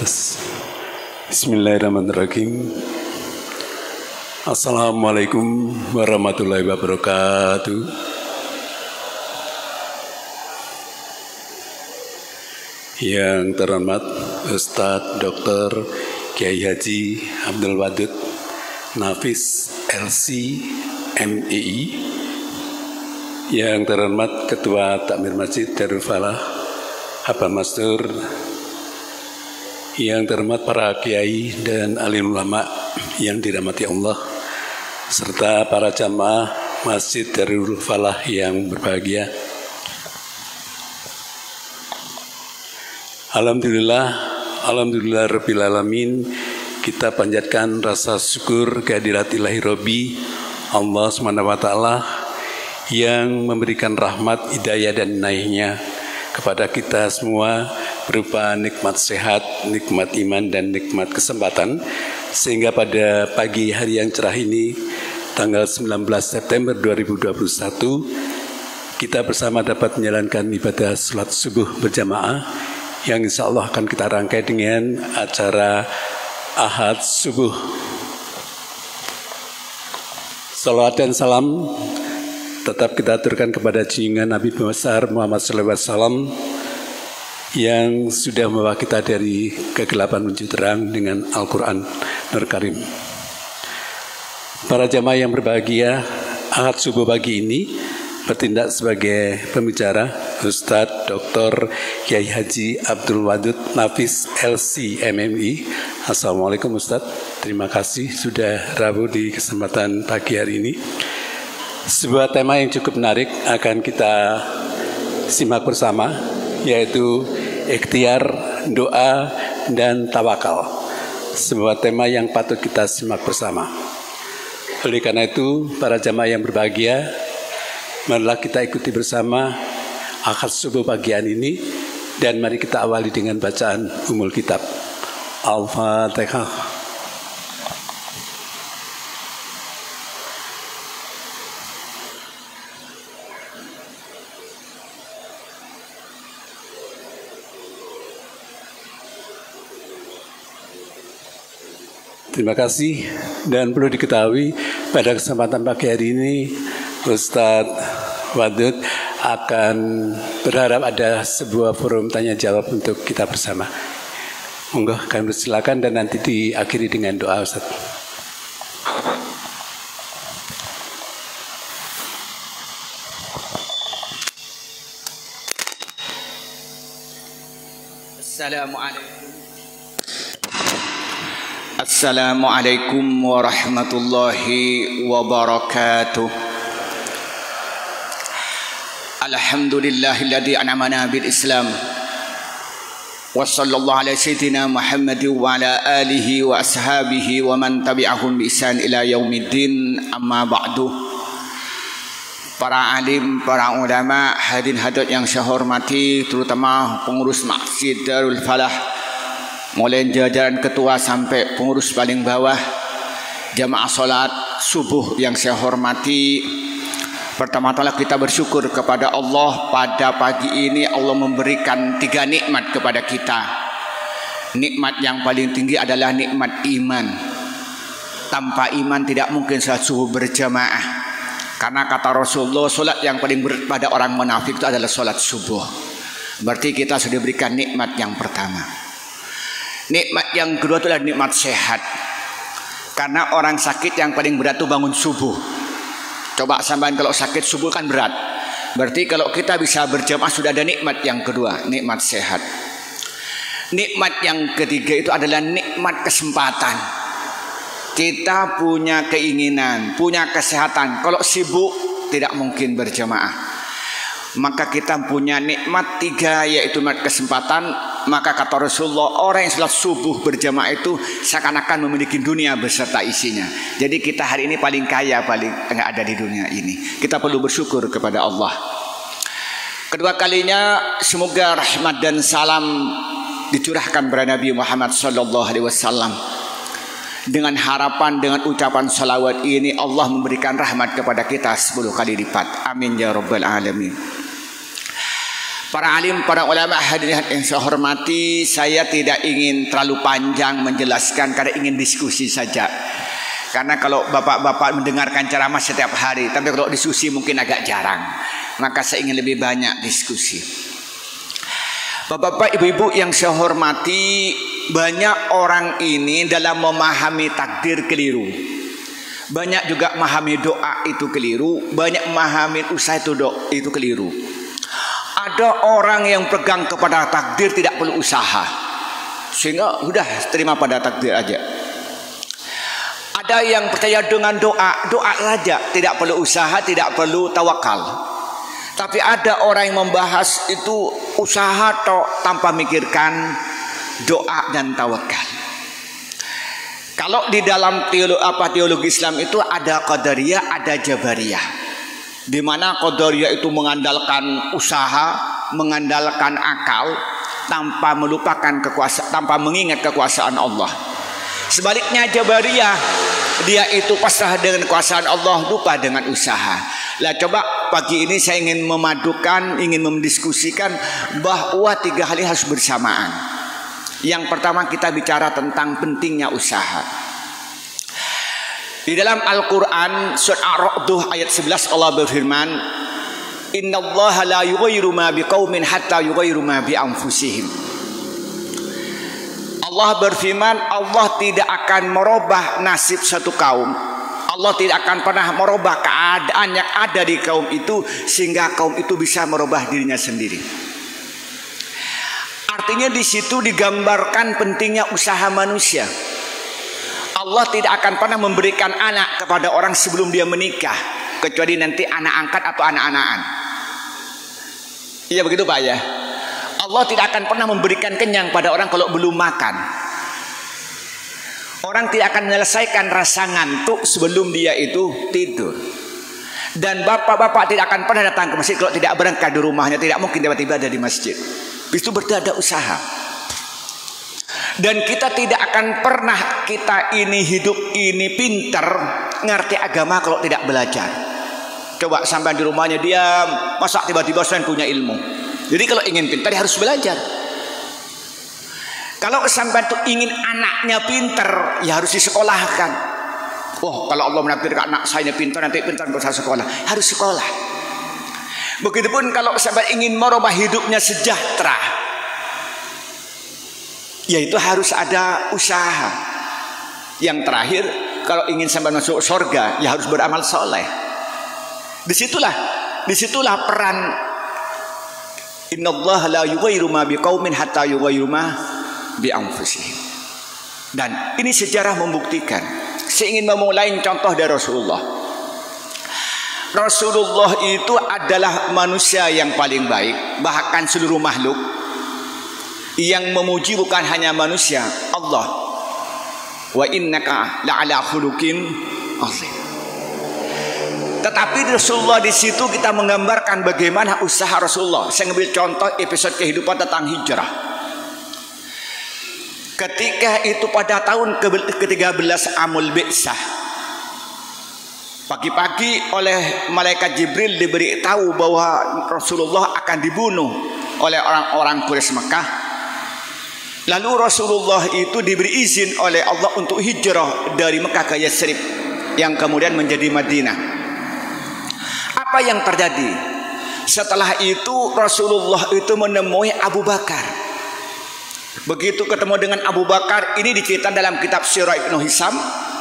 Bismillahirrahmanirrahim. Assalamualaikum warahmatullahi wabarakatuh. Yang terhormat Ustadz Dr. Kiai Haji Abdul Wadud Nafis LC MEI, yang terhormat Ketua Takmir Masjid Darul Falah Habib Mastur, yang terhormat para kiai dan alim ulama yang dirahmati Allah, serta para jamaah Masjid Darul Falah yang berbahagia. Alhamdulillah Rabbil Alamin, kita panjatkan rasa syukur kehadirat ilahi Rabbi Allah SWT yang memberikan rahmat, hidayah dan inayahnya kepada kita semua berupa nikmat sehat, nikmat iman dan nikmat kesempatan, sehingga pada pagi hari yang cerah ini tanggal 19 September 2021 kita bersama dapat menjalankan ibadah salat subuh berjamaah yang insya Allah akan kita rangkai dengan acara Ahad Subuh. Salawat dan salam tetap kita aturkan kepada junjungan Nabi besar Muhammad SAW yang sudah membawa kita dari kegelapan menuju terang dengan Al-Quran Nur Karim. Para jamaah yang berbahagia, Ahad Subuh pagi ini bertindak sebagai pembicara Ustadz Dr. Kiai Haji Abdul Wadud Nafis LC MMI. Assalamualaikum Ustadz, terima kasih sudah rabu di kesempatan pagi hari ini. Sebuah tema yang cukup menarik akan kita simak bersama, yaitu ikhtiar, doa, dan tawakal. Sebuah tema yang patut kita simak bersama. Oleh karena itu, para jamaah yang berbahagia, marilah kita ikuti bersama Ahad Subuh bagian ini, dan mari kita awali dengan bacaan Ummul Kitab. Al-Fatihah. Terima kasih, dan perlu diketahui pada kesempatan pagi hari ini Ustadz Wadud akan berharap ada sebuah forum tanya jawab untuk kita bersama. Monggo kami persilakan dan nanti diakhiri dengan doa Ustadz. Assalamualaikum warahmatullahi wabarakatuh. Alhamdulillahilladzi an'amana bil Islam. Wa sallallahu ala sayyidina Muhammad wa ala alihi wa ashabihi wa man tabi'ahum bi ihsan ila yaumiddin, amma ba'du. Para alim, para ulama, hadirin hadirat yang saya hormati, terutama pengurus Masjid Darul Falah, mulai jajaran ketua sampai pengurus paling bawah, jamaah salat subuh yang saya hormati. Pertama-tama kita bersyukur kepada Allah pada pagi ini Allah memberikan 3 nikmat kepada kita. Nikmat yang paling tinggi adalah nikmat iman. Tanpa iman tidak mungkin salat subuh berjamaah. Karena kata Rasulullah, salat yang paling berat pada orang munafik itu adalah salat subuh. Berarti kita sudah diberikan nikmat yang pertama. Nikmat yang kedua adalah nikmat sehat. Karena orang sakit yang paling berat itu bangun subuh. Coba sampean kalau sakit subuh kan berat. Berarti kalau kita bisa berjamaah sudah ada nikmat yang kedua, nikmat sehat. Nikmat yang ketiga itu adalah nikmat kesempatan. Kita punya keinginan, punya kesehatan. Kalau sibuk tidak mungkin berjamaah. Maka kita punya nikmat 3, yaitu nikmat kesempatan. Maka kata Rasulullah, orang yang salat subuh berjamaah itu seakan-akan memiliki dunia beserta isinya. Jadi kita hari ini paling kaya, paling enggak ada di dunia ini. Kita perlu bersyukur kepada Allah. Kedua kalinya semoga rahmat dan salam dicurahkan kepada Nabi Muhammad SAW. Dengan harapan, dengan ucapan salawat ini Allah memberikan rahmat kepada kita 10 kali lipat. Amin ya rabbal alamin. Para alim, para ulama, hadirin yang saya hormati, saya tidak ingin terlalu panjang menjelaskan karena ingin diskusi saja. Karena kalau bapak-bapak mendengarkan ceramah setiap hari, tapi kalau diskusi mungkin agak jarang. Maka saya ingin lebih banyak diskusi. Bapak-bapak, ibu-ibu yang saya hormati, banyak orang ini dalam memahami takdir keliru. Banyak juga memahami doa itu keliru. Banyak memahami usaha itu keliru. Ada orang yang pegang kepada takdir tidak perlu usaha, sehingga udah terima pada takdir aja. Ada yang percaya dengan doa saja, tidak perlu usaha, tidak perlu tawakal. Tapi ada orang yang membahas itu usaha tanpa mikirkan doa dan tawakal. Kalau di dalam teologi Islam itu ada qadariyah, ada jabariyah. Di mana qadariyah itu mengandalkan usaha, mengandalkan akal, tanpa melupakan kekuasaan, tanpa mengingat kekuasaan Allah. Sebaliknya jabariyah, dia itu pasrah dengan kekuasaan Allah, lupa dengan usaha. Lah coba pagi ini saya ingin memadukan, ingin mendiskusikan bahwa 3 hal harus bersamaan. Yang pertama kita bicara tentang pentingnya usaha. Di dalam Al-Quran surat Ar-Ra'd ayat 11 Allah berfirman, Innallaha la yughayyiru ma biqaumin hatta yughayyiru ma bi anfusihim. Allah berfirman, Allah tidak akan merubah nasib satu kaum. Allah tidak akan pernah merubah keadaan yang ada di kaum itu sehingga kaum itu bisa merubah dirinya sendiri. Artinya di situ digambarkan pentingnya usaha manusia. Allah tidak akan pernah memberikan anak kepada orang sebelum dia menikah, kecuali nanti anak angkat atau anak-anakan. Iya begitu Pak ya. Allah tidak akan pernah memberikan kenyang pada orang kalau belum makan. Orang tidak akan menyelesaikan rasa ngantuk sebelum dia itu tidur. Dan bapak-bapak tidak akan pernah datang ke masjid kalau tidak berangkat di rumahnya. Tidak mungkin tiba-tiba ada di masjid. Itu berarti ada usaha. Dan kita tidak akan pernah kita ini hidup ini pintar ngerti agama kalau tidak belajar. Coba sampai di rumahnya dia masa tiba-tiba saya punya ilmu. Jadi kalau ingin pintar dia harus belajar. Kalau sampai itu ingin anaknya pintar, ya harus disekolahkan. Oh, kalau Allah menakdirkan anak saya pintar, nanti pintar untuk sekolah, harus sekolah. Begitupun kalau sampai ingin merubah hidupnya sejahtera, yaitu harus ada usaha. Yang terakhir, kalau ingin sampai masuk surga, ya harus beramal soleh. Disitulah peran Innallaha la yughayyiru ma biqaumin hatta yughayyiru ma bi anfusihim. Dan ini sejarah membuktikan. Saya ingin memulai contoh dari Rasulullah. Rasulullah itu adalah manusia yang paling baik, bahkan seluruh makhluk. Yang memuji bukan hanya manusia, Allah. Wa innaka la'ala khuluqin azim. Tetapi Rasulullah di situ kita menggambarkan bagaimana usaha Rasulullah. Saya ngambil contoh episode kehidupan tentang hijrah. Ketika itu pada tahun ke-13 Amul Bi'sah, pagi-pagi oleh malaikat Jibril diberitahu bahwa Rasulullah akan dibunuh oleh orang-orang Quraisy Mekah. Lalu Rasulullah itu diberi izin oleh Allah untuk hijrah dari Mekah ke Yatsrib yang kemudian menjadi Madinah. Apa yang terjadi? Setelah itu Rasulullah itu menemui Abu Bakar. Begitu ketemu dengan Abu Bakar, ini diceritakan dalam kitab Sirah Ibnu Hisam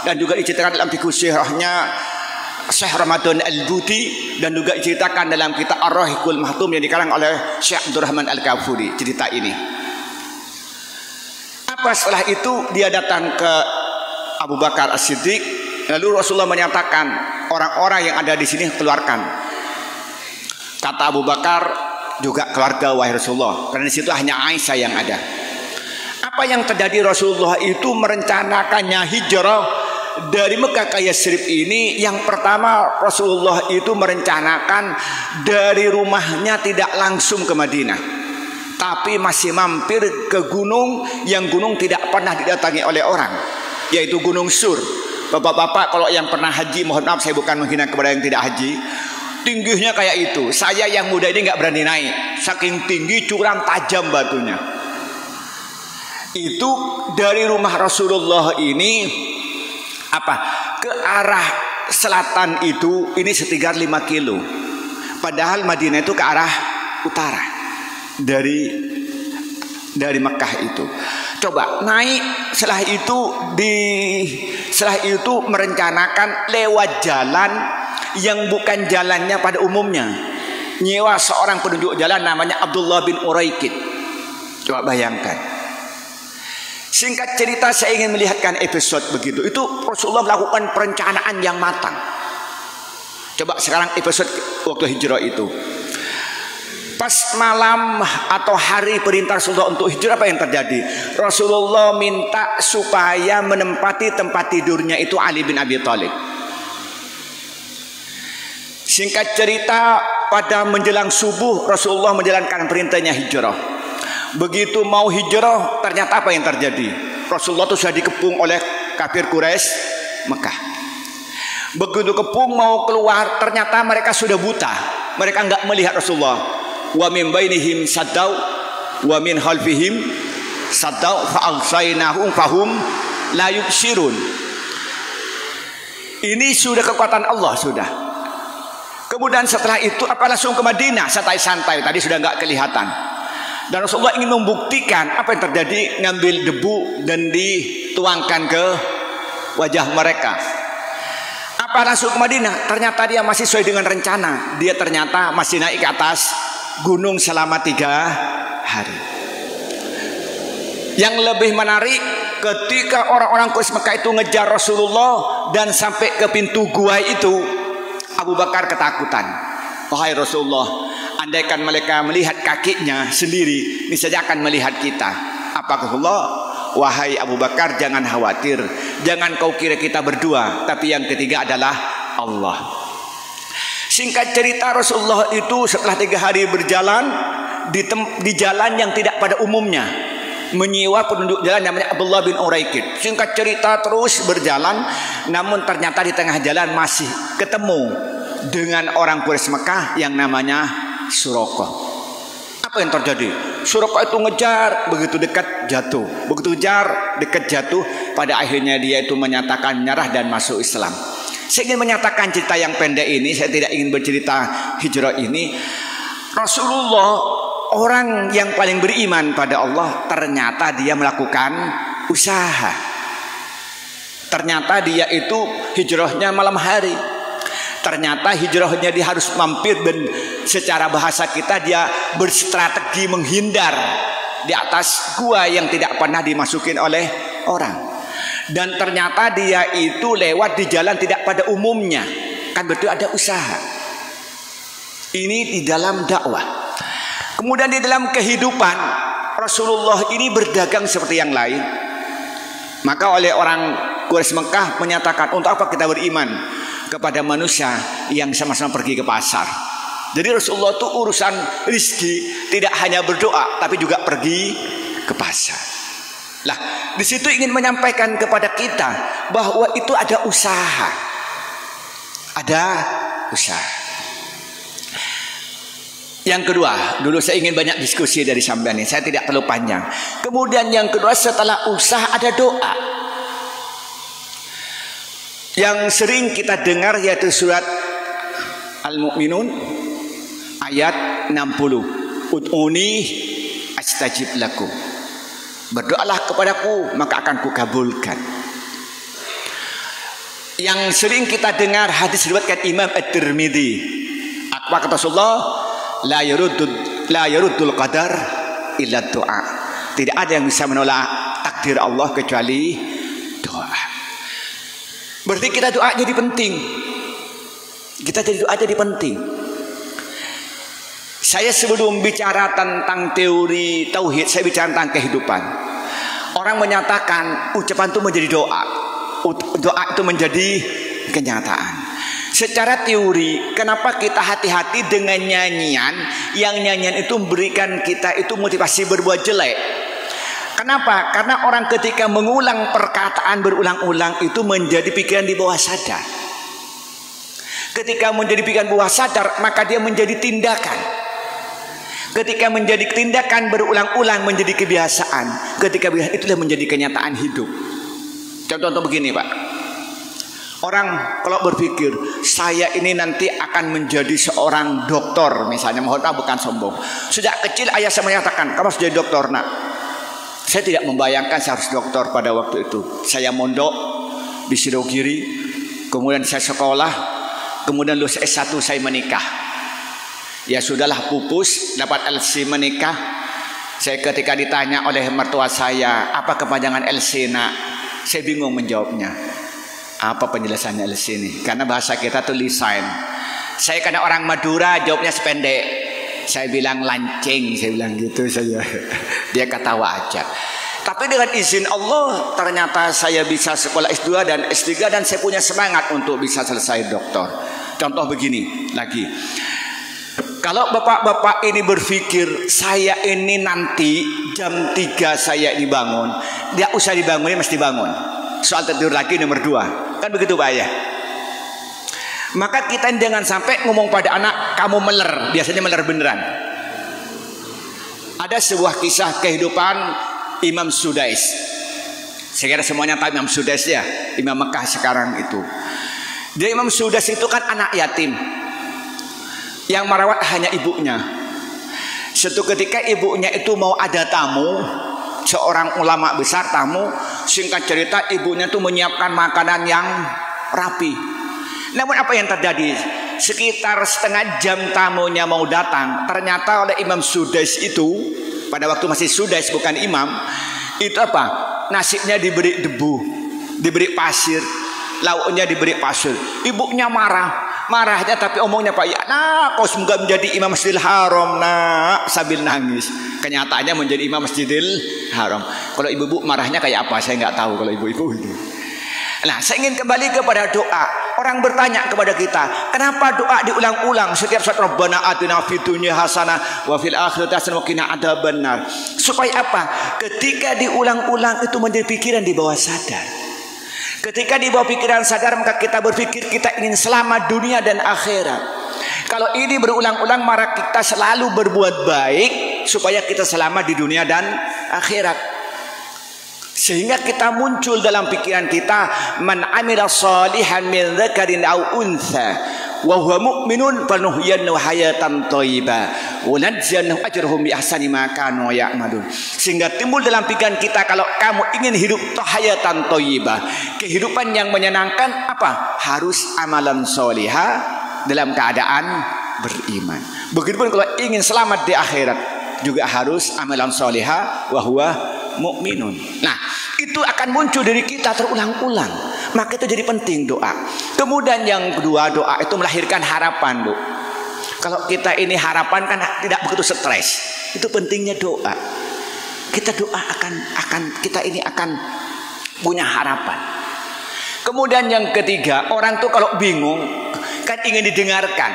dan juga diceritakan dalam fikih sirahnya Syekh Ramadan Al-Buti dan juga diceritakan dalam kitab Ar-Rahiqul Mahtum yang dikarang oleh Syekh Abdurrahman Al-Kafuri. Cerita ini. Apa setelah itu dia datang ke Abu Bakar As-Siddiq, lalu Rasulullah menyatakan orang-orang yang ada di sini keluarkan. Kata Abu Bakar, juga keluarga wahai Rasulullah, karena di situ hanya Aisyah yang ada. Apa yang terjadi? Rasulullah itu merencanakannya hijrah dari Mekah ke Yatsrib ini. Yang pertama, Rasulullah itu merencanakan dari rumahnya tidak langsung ke Madinah, tapi masih mampir ke gunung yang gunung tidak pernah didatangi oleh orang, yaitu Gunung Sur. Bapak-bapak kalau yang pernah haji, mohon maaf saya bukan menghina kepada yang tidak haji. Di tingginya kayak itu. Saya yang muda ini nggak berani naik, saking tinggi, curam, tajam batunya. Itu dari rumah Rasulullah ini ke arah selatan itu ini sekitar 5 kilo. Padahal Madinah itu ke arah utara dari Mekah itu. Coba naik, setelah itu merencanakan lewat jalan yang bukan jalannya pada umumnya. Nyewa seorang penunjuk jalan namanya Abdullah bin Uraikid. Coba bayangkan. Singkat cerita, saya ingin melihatkan episode begitu. Itu Rasulullah melakukan perencanaan yang matang. Coba sekarang episode waktu hijrah itu. Pas malam atau hari perintah Rasulullah untuk hijrah, apa yang terjadi? Rasulullah minta supaya menempati tempat tidurnya itu Ali bin Abi Thalib. Singkat cerita, pada menjelang subuh Rasulullah menjalankan perintahnya hijrah. Begitu mau hijrah, ternyata apa yang terjadi? Rasulullah itu sudah dikepung oleh kafir Quraisy Mekah. Begitu kepung mau keluar, ternyata mereka sudah buta. Mereka enggak melihat Rasulullah. Wa min bainihim saddau wa min khalfihim saddau fa agsaynahum fahum la yubsirun. Ini sudah kekuatan Allah sudah. Kemudian setelah itu langsung ke Madinah santai-santai, tadi sudah enggak kelihatan. Dan Rasulullah ingin membuktikan apa yang terjadi, ngambil debu dan dituangkan ke wajah mereka. Langsung ke Madinah, ternyata dia masih sesuai dengan rencana. Dia ternyata masih naik ke atas gunung selama 3 hari. Yang lebih menarik, ketika orang-orang Quraisy Mekah itu ngejar Rasulullah dan sampai ke pintu gua itu, Abu Bakar ketakutan. Wahai Rasulullah, andaikan mereka melihat kakinya sendiri, niscaya akan melihat kita. Apa kata Allah? Wahai Abu Bakar, jangan khawatir, jangan kau kira kita berdua, tapi yang ketiga adalah Allah. Singkat cerita, Rasulullah itu setelah 3 hari berjalan di jalan yang tidak pada umumnya, menyewa penduduk jalan namanya Abdullah bin Uraikid. Singkat cerita terus berjalan, namun ternyata di tengah jalan masih ketemu dengan orang Quraisy Mekah yang namanya Suraqah. Apa yang terjadi? Suraqah itu ngejar, begitu dekat jatuh, begitu ngejar dekat jatuh. Pada akhirnya dia itu menyatakan menyerah dan masuk Islam. Saya ingin menyatakan cerita yang pendek ini, saya tidak ingin bercerita hijrah ini. Rasulullah, orang yang paling beriman pada Allah, ternyata dia melakukan usaha. Ternyata dia itu hijrahnya malam hari. Ternyata hijrahnya dia harus mampir, dan secara bahasa kita dia berstrategi menghindar di atas gua yang tidak pernah dimasukin oleh orang. Dan ternyata dia itu lewat di jalan tidak pada umumnya. Kan betul ada usaha. Ini di dalam dakwah. Kemudian di dalam kehidupan, Rasulullah ini berdagang seperti yang lain. Maka oleh orang Quraisy Mekah menyatakan, untuk apa kita beriman kepada manusia yang sama-sama pergi ke pasar? Jadi Rasulullah itu urusan rizki tidak hanya berdoa, tapi juga pergi ke pasar. Lah, di situ ingin menyampaikan kepada kita bahwa itu ada usaha. Ada usaha. Yang kedua, dulu saya ingin banyak diskusi dari sampean ini, saya tidak terlalu panjang. Kemudian yang kedua, setelah usaha ada doa. Yang sering kita dengar yaitu surat Al-Mu'minun ayat 60. Ud'uni astajib lakum. Berdoalah kepadaku maka akan kukabulkan. Yang sering kita dengar hadis riwayat Imam At-Tirmidzi. Apa kata Rasulullah? La yaruddul qadar illa doa. Tidak ada yang bisa menolak takdir Allah kecuali doa. Berarti kita doa jadi penting. Kita jadi doa jadi penting. Saya sebelum bicara tentang teori tauhid, saya bicara tentang kehidupan. Orang menyatakan ucapan itu menjadi doa. Doa itu menjadi kenyataan. Secara teori, kenapa kita hati-hati dengan nyanyian yang nyanyian itu memberikan kita itu motivasi berbuat jelek? Kenapa? Karena orang ketika mengulang perkataan berulang-ulang itu menjadi pikiran di bawah sadar. Ketika menjadi pikiran bawah sadar, maka dia menjadi tindakan. Ketika menjadi tindakan berulang-ulang menjadi kebiasaan. Ketika kebiasaan itulah menjadi kenyataan hidup. Contoh begini, Pak. Orang kalau berpikir saya ini nanti akan menjadi seorang doktor, misalnya, mohon maaf bukan sombong. Sejak kecil ayah saya menyatakan kamu harus jadi doktor, nak. Saya tidak membayangkan saya harus doktor pada waktu itu. Saya mondok di Sidogiri, kemudian saya sekolah, kemudian lulus S1 saya menikah. Ya sudahlah, pupus, dapat LC menikah. Saya ketika ditanya oleh mertua saya, apa kepanjangan LC, nak? Saya bingung menjawabnya. Apa penjelasannya LC ini? Karena bahasa kita tuh lisan. Saya karena orang Madura, jawabnya sependek. Saya bilang lancing, saya bilang gitu saya. Dia ketawa aja. Tapi dengan izin Allah ternyata saya bisa sekolah S2 dan S3 dan saya punya semangat untuk bisa selesai doktor. Contoh begini lagi. Kalau bapak-bapak ini berpikir saya ini nanti jam 3 saya dibangun, dia usah dibangunin mesti bangun. Soal tidur lagi nomor 2. Kan begitu Pak ya. Maka kita jangan sampai ngomong pada anak kamu meler, biasanya meler beneran. Ada sebuah kisah kehidupan Imam Sudais. Saya kira semuanya tahu Imam Sudais ya, Imam Mekah sekarang itu. Dia Imam Sudais itu kan anak yatim yang merawat hanya ibunya. Suatu ketika ibunya itu mau ada tamu, seorang ulama besar tamu, singkat cerita ibunya itu menyiapkan makanan yang rapi. Namun apa yang terjadi? Sekitar setengah jam tamunya mau datang, ternyata oleh Imam Sudais itu, pada waktu masih Sudais bukan imam, itu apa? Nasibnya diberi debu, diberi pasir, lauknya diberi pasir. Ibunya marahnya tapi omongnya Pak, ya nak kau semoga menjadi imam Masjidil Haram, nak, sambil nangis. Kenyataannya menjadi imam Masjidil Haram. Kalau ibu-ibu marahnya kayak apa? Saya nggak tahu kalau ibu-ibu itu. Nah, saya ingin kembali kepada doa. Orang bertanya kepada kita, kenapa doa diulang-ulang setiap saat? Rabbana atina fid dunya hasanah wa fil akhirati hasanah wa qina adzabannar. Supaya apa? Ketika diulang-ulang itu menjadi pikiran di bawah sadar. Ketika di bawah pikiran sadar, maka kita berpikir kita ingin selamat dunia dan akhirat. Kalau ini berulang-ulang, maka kita selalu berbuat baik supaya kita selamat di dunia dan akhirat. Sehingga kita muncul dalam pikiran kita, man amila shalihan min dzakarin aw untha wa huwa mu'minun fanuhyiyannahu hayatan thayyibah wa najziyannahu ajrahum bi ahsani ma kanu ya'malun. Sehingga timbul dalam pikiran kita, kalau kamu ingin hidup hayatan thayyibah, kehidupan yang menyenangkan, apa? Harus amalan sholihah dalam keadaan beriman. Begitupun kalau ingin selamat di akhirat, juga harus amalan sholihah wa huwa mukminun. Nah, itu akan muncul dari kita terulang-ulang. Maka itu jadi penting doa. Kemudian yang kedua, doa itu melahirkan harapan, Bu. Kalau kita ini harapan kan tidak begitu stres. Itu pentingnya doa. Kita doa akan kita ini akan punya harapan. Kemudian yang ketiga, orang tuh kalau bingung kan ingin didengarkan.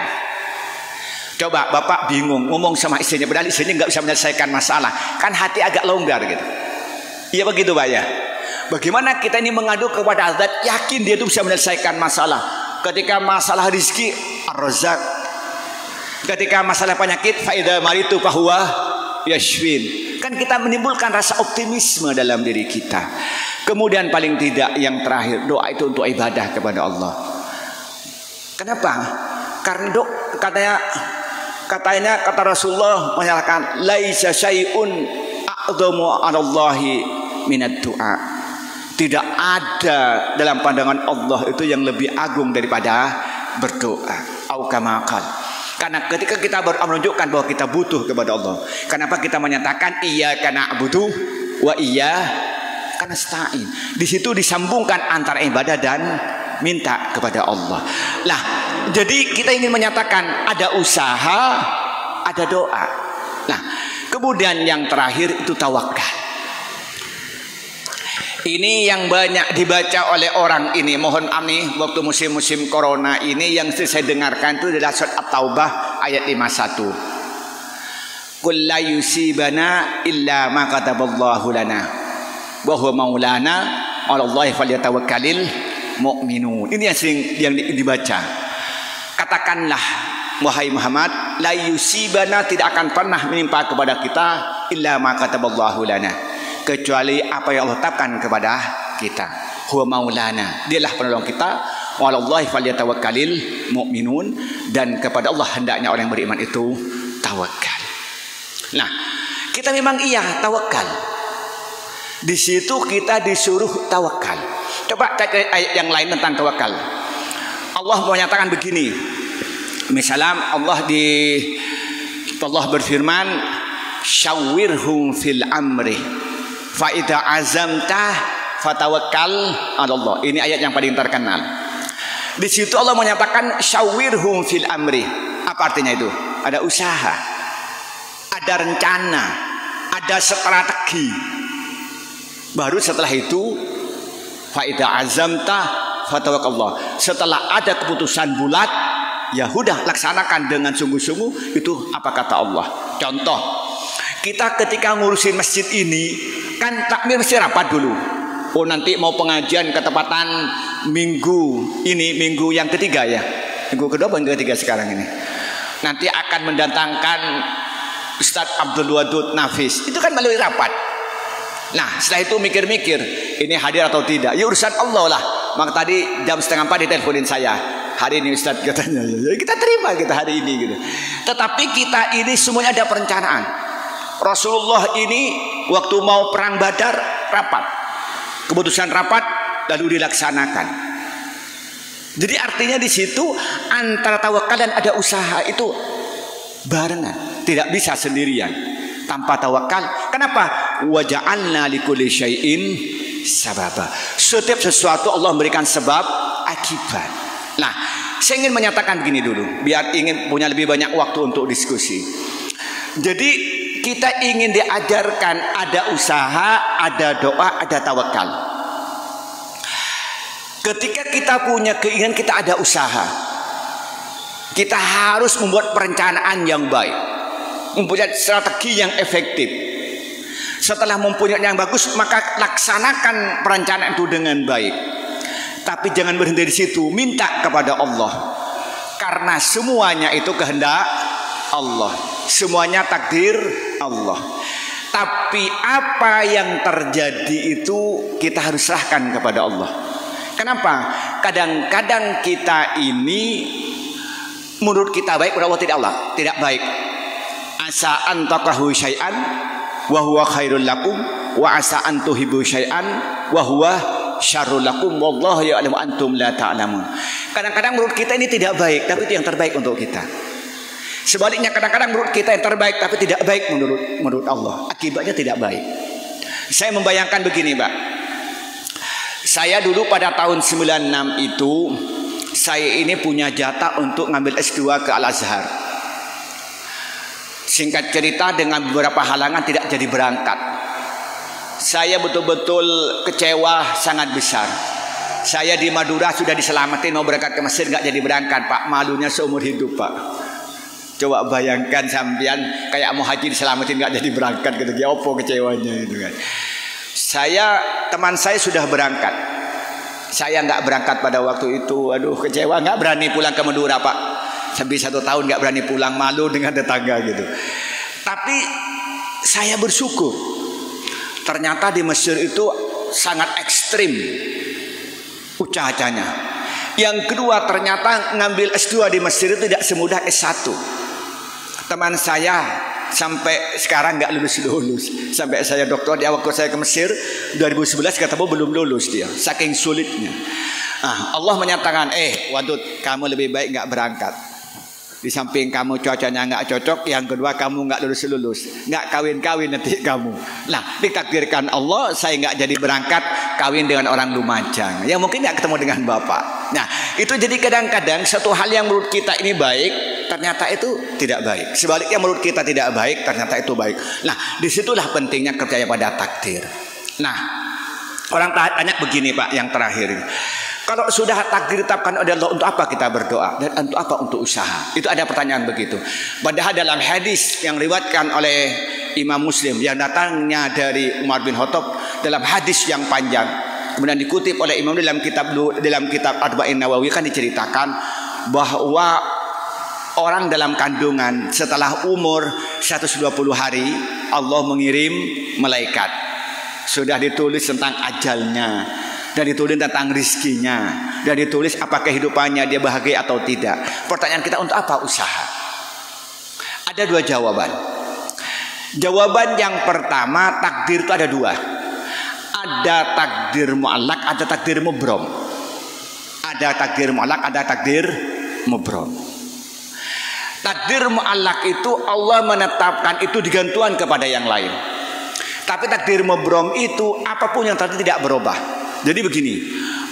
Coba Bapak bingung ngomong sama istrinya, padahal istrinya nggak bisa menyelesaikan masalah, kan hati agak longgar gitu. Iya begitu Pak ya. Bagaimana kita ini mengadu kepada zat yakin dia itu bisa menyelesaikan masalah. Ketika masalah rezeki, Ar-Razzaq. Ketika masalah penyakit, fa idza maritu fa huwa yashfin. Kan kita menimbulkan rasa optimisme dalam diri kita. Kemudian paling tidak yang terakhir, doa itu untuk ibadah kepada Allah. Kenapa? Karena katanya kata Rasulullah menyatakan laisa syai'un a'dhamu 'alallahi minad du'a. Tidak ada dalam pandangan Allah itu yang lebih agung daripada berdoa. Au kama qala. Karena ketika kita menunjukkan bahwa kita butuh kepada Allah. Kenapa kita menyatakan iyyaka na'budu wa iyyaka nasta'in. Di situ disambungkan antara ibadah dan minta kepada Allah. Lah, jadi kita ingin menyatakan ada usaha, ada doa. Nah, kemudian yang terakhir itu tawakal. Ini yang banyak dibaca oleh orang ini. Mohon maaf, waktu musim-musim corona ini yang saya dengarkan itu adalah surat At-Taubah ayat 51. Qul la yusibana illa ma kataballahu lana wa huwa maulana 'alallahi falyatawakkalul mu'minun. Ini yang sering yang dibaca. Katakanlah wahai Muhammad, la yusibana, tidak akan pernah menimpa kepada kita illa ma kataballahu lana, kecuali apa yang Allah tetapkan kepada kita. Huwa maulana, dialah penolong kita. Walallahi falyatawakkalil mu'minun, dan kepada Allah hendaknya orang yang beriman itu tawakal. Nah, kita memang iya tawakal. Di situ kita disuruh tawakal. Coba cek ayat yang lain tentang tawakal. Allah menyatakan begini. Misalnya Allah berfirman, syawirhum fil amri fa idza azamta fatawakkal 'ala Allah. Ini ayat yang paling terkenal. Di situ Allah menyatakan syawirhum fil amri. Apa artinya itu? Ada usaha, ada rencana, ada strategi. Baru setelah itu fa idza azamta fatawakkallah. Setelah ada keputusan bulat, ya udah laksanakan dengan sungguh-sungguh. Itu apa kata Allah. Contoh, kita ketika ngurusin masjid ini kan takmir mesti rapat dulu. Oh, nanti mau pengajian ketepatan minggu ini, minggu yang ketiga ya. Minggu kedua atau minggu ketiga sekarang ini. Nanti akan mendatangkan Ustadz Abdul Wadud Nafis. Itu kan melalui rapat. Nah, setelah itu mikir-mikir, ini hadir atau tidak. Ya urusan Allah lah. Maka tadi jam 3:30 diteleponin saya. Hari ini Ustadz katanya. Ya, kita terima kita hari ini gitu. Tetapi kita ini semuanya ada perencanaan. Rasulullah ini waktu mau perang Badar rapat. Keputusan rapat lalu dilaksanakan. Jadi artinya di situ antara tawakal dan ada usaha itu barengan, tidak bisa sendirian tanpa tawakal. Kenapa? Wa ja'alna likulli syai'in sababa. Setiap sesuatu Allah memberikan sebab akibat. Nah, saya ingin menyatakan begini dulu, biar ingin punya lebih banyak waktu untuk diskusi. Jadi kita ingin diajarkan ada usaha, ada doa, ada tawakal. Ketika kita punya keinginan, kita ada usaha. Kita harus membuat perencanaan yang baik, mempunyai strategi yang efektif. Setelah mempunyai yang bagus, maka laksanakan perencanaan itu dengan baik. Tapi jangan berhenti di situ, minta kepada Allah. Karena semuanya itu kehendak Allah. Semuanya takdir Allah. Tapi apa yang terjadi itu kita harus serahkan kepada Allah. Kenapa? Kadang-kadang kita ini menurut kita baik, menurut Allah tidak, Allah tidak baik. Asa an taqrahu syai'an wa huwa khairul lakum wa asa an tuhibbu syai'an wa huwa syarrul lakum wallahu ya'lamu antum la ta'lamun. Kadang-kadang menurut kita ini tidak baik, tapi itu yang terbaik untuk kita. Sebaliknya kadang-kadang menurut kita yang terbaik tapi tidak baik menurut Allah. Akibatnya tidak baik. Saya membayangkan begini, Mbak. Saya dulu pada tahun 96 itu saya ini punya jatah untuk ngambil S2 ke Al-Azhar. Singkat cerita dengan beberapa halangan tidak jadi berangkat. Saya betul-betul kecewa sangat besar. Saya di Madura sudah diselamatin mau berangkat ke Mesir, nggak jadi berangkat, Pak. Malunya seumur hidup, Pak. Coba bayangkan sampean kayak mau haji diselamatin nggak jadi berangkat gitu, ya opo kecewanya itu kan. Teman saya sudah berangkat, saya nggak berangkat pada waktu itu. Aduh kecewa, nggak berani pulang ke Madura, Pak. Sampai 1 tahun nggak berani pulang, malu dengan tetangga gitu. Tapi saya bersyukur. Ternyata di Mesir itu sangat ekstrim cuacanya. Yang kedua, ternyata ngambil S2 di Mesir itu tidak semudah S1. Teman saya sampai sekarang nggak lulus. Sampai saya doktor, dia waktu saya ke Mesir 2011 ketemu belum lulus dia, saking sulitnya. Allah menyatakan, Wadud, kamu lebih baik nggak berangkat. Di samping kamu cuacanya nggak cocok, yang kedua kamu nggak lulus, nggak kawin nanti kamu. Nah, ditakdirkan Allah saya nggak jadi berangkat, kawin dengan orang Lumajang. Ya mungkin nggak ketemu dengan bapak. Nah, itu jadi kadang-kadang satu hal yang menurut kita ini baik, ternyata itu tidak baik. Sebaliknya menurut kita tidak baik, ternyata itu baik. Nah, disitulah pentingnya percaya pada takdir. Nah, orang tanya begini, Pak, yang terakhir ini. Kalau sudah takdir ditetapkan oleh Allah, untuk apa kita berdoa? Dan untuk apa untuk usaha? Itu ada pertanyaan begitu. Padahal dalam hadis yang diriwayatkan oleh Imam Muslim yang datangnya dari Umar bin Khattab dalam hadis yang panjang, kemudian dikutip oleh Imam dalam kitab Arba'in Nawawi, kan diceritakan bahwa orang dalam kandungan setelah umur 120 hari Allah mengirim malaikat. Sudah ditulis tentang ajalnya, dan ditulis tentang rizkinya, dan ditulis apa kehidupannya, dia bahagia atau tidak. Pertanyaan kita, untuk apa usaha? Ada dua jawaban. Jawaban yang pertama, takdir itu ada dua. Ada takdir mu'allaq, ada takdir mubrom. Ada takdir mu'allaq, ada takdir mubrom. Takdir mu'allaq itu Allah menetapkan itu digantuan kepada yang lain. Tapi takdir mubrom itu apapun yang tadi tidak berubah. Jadi begini,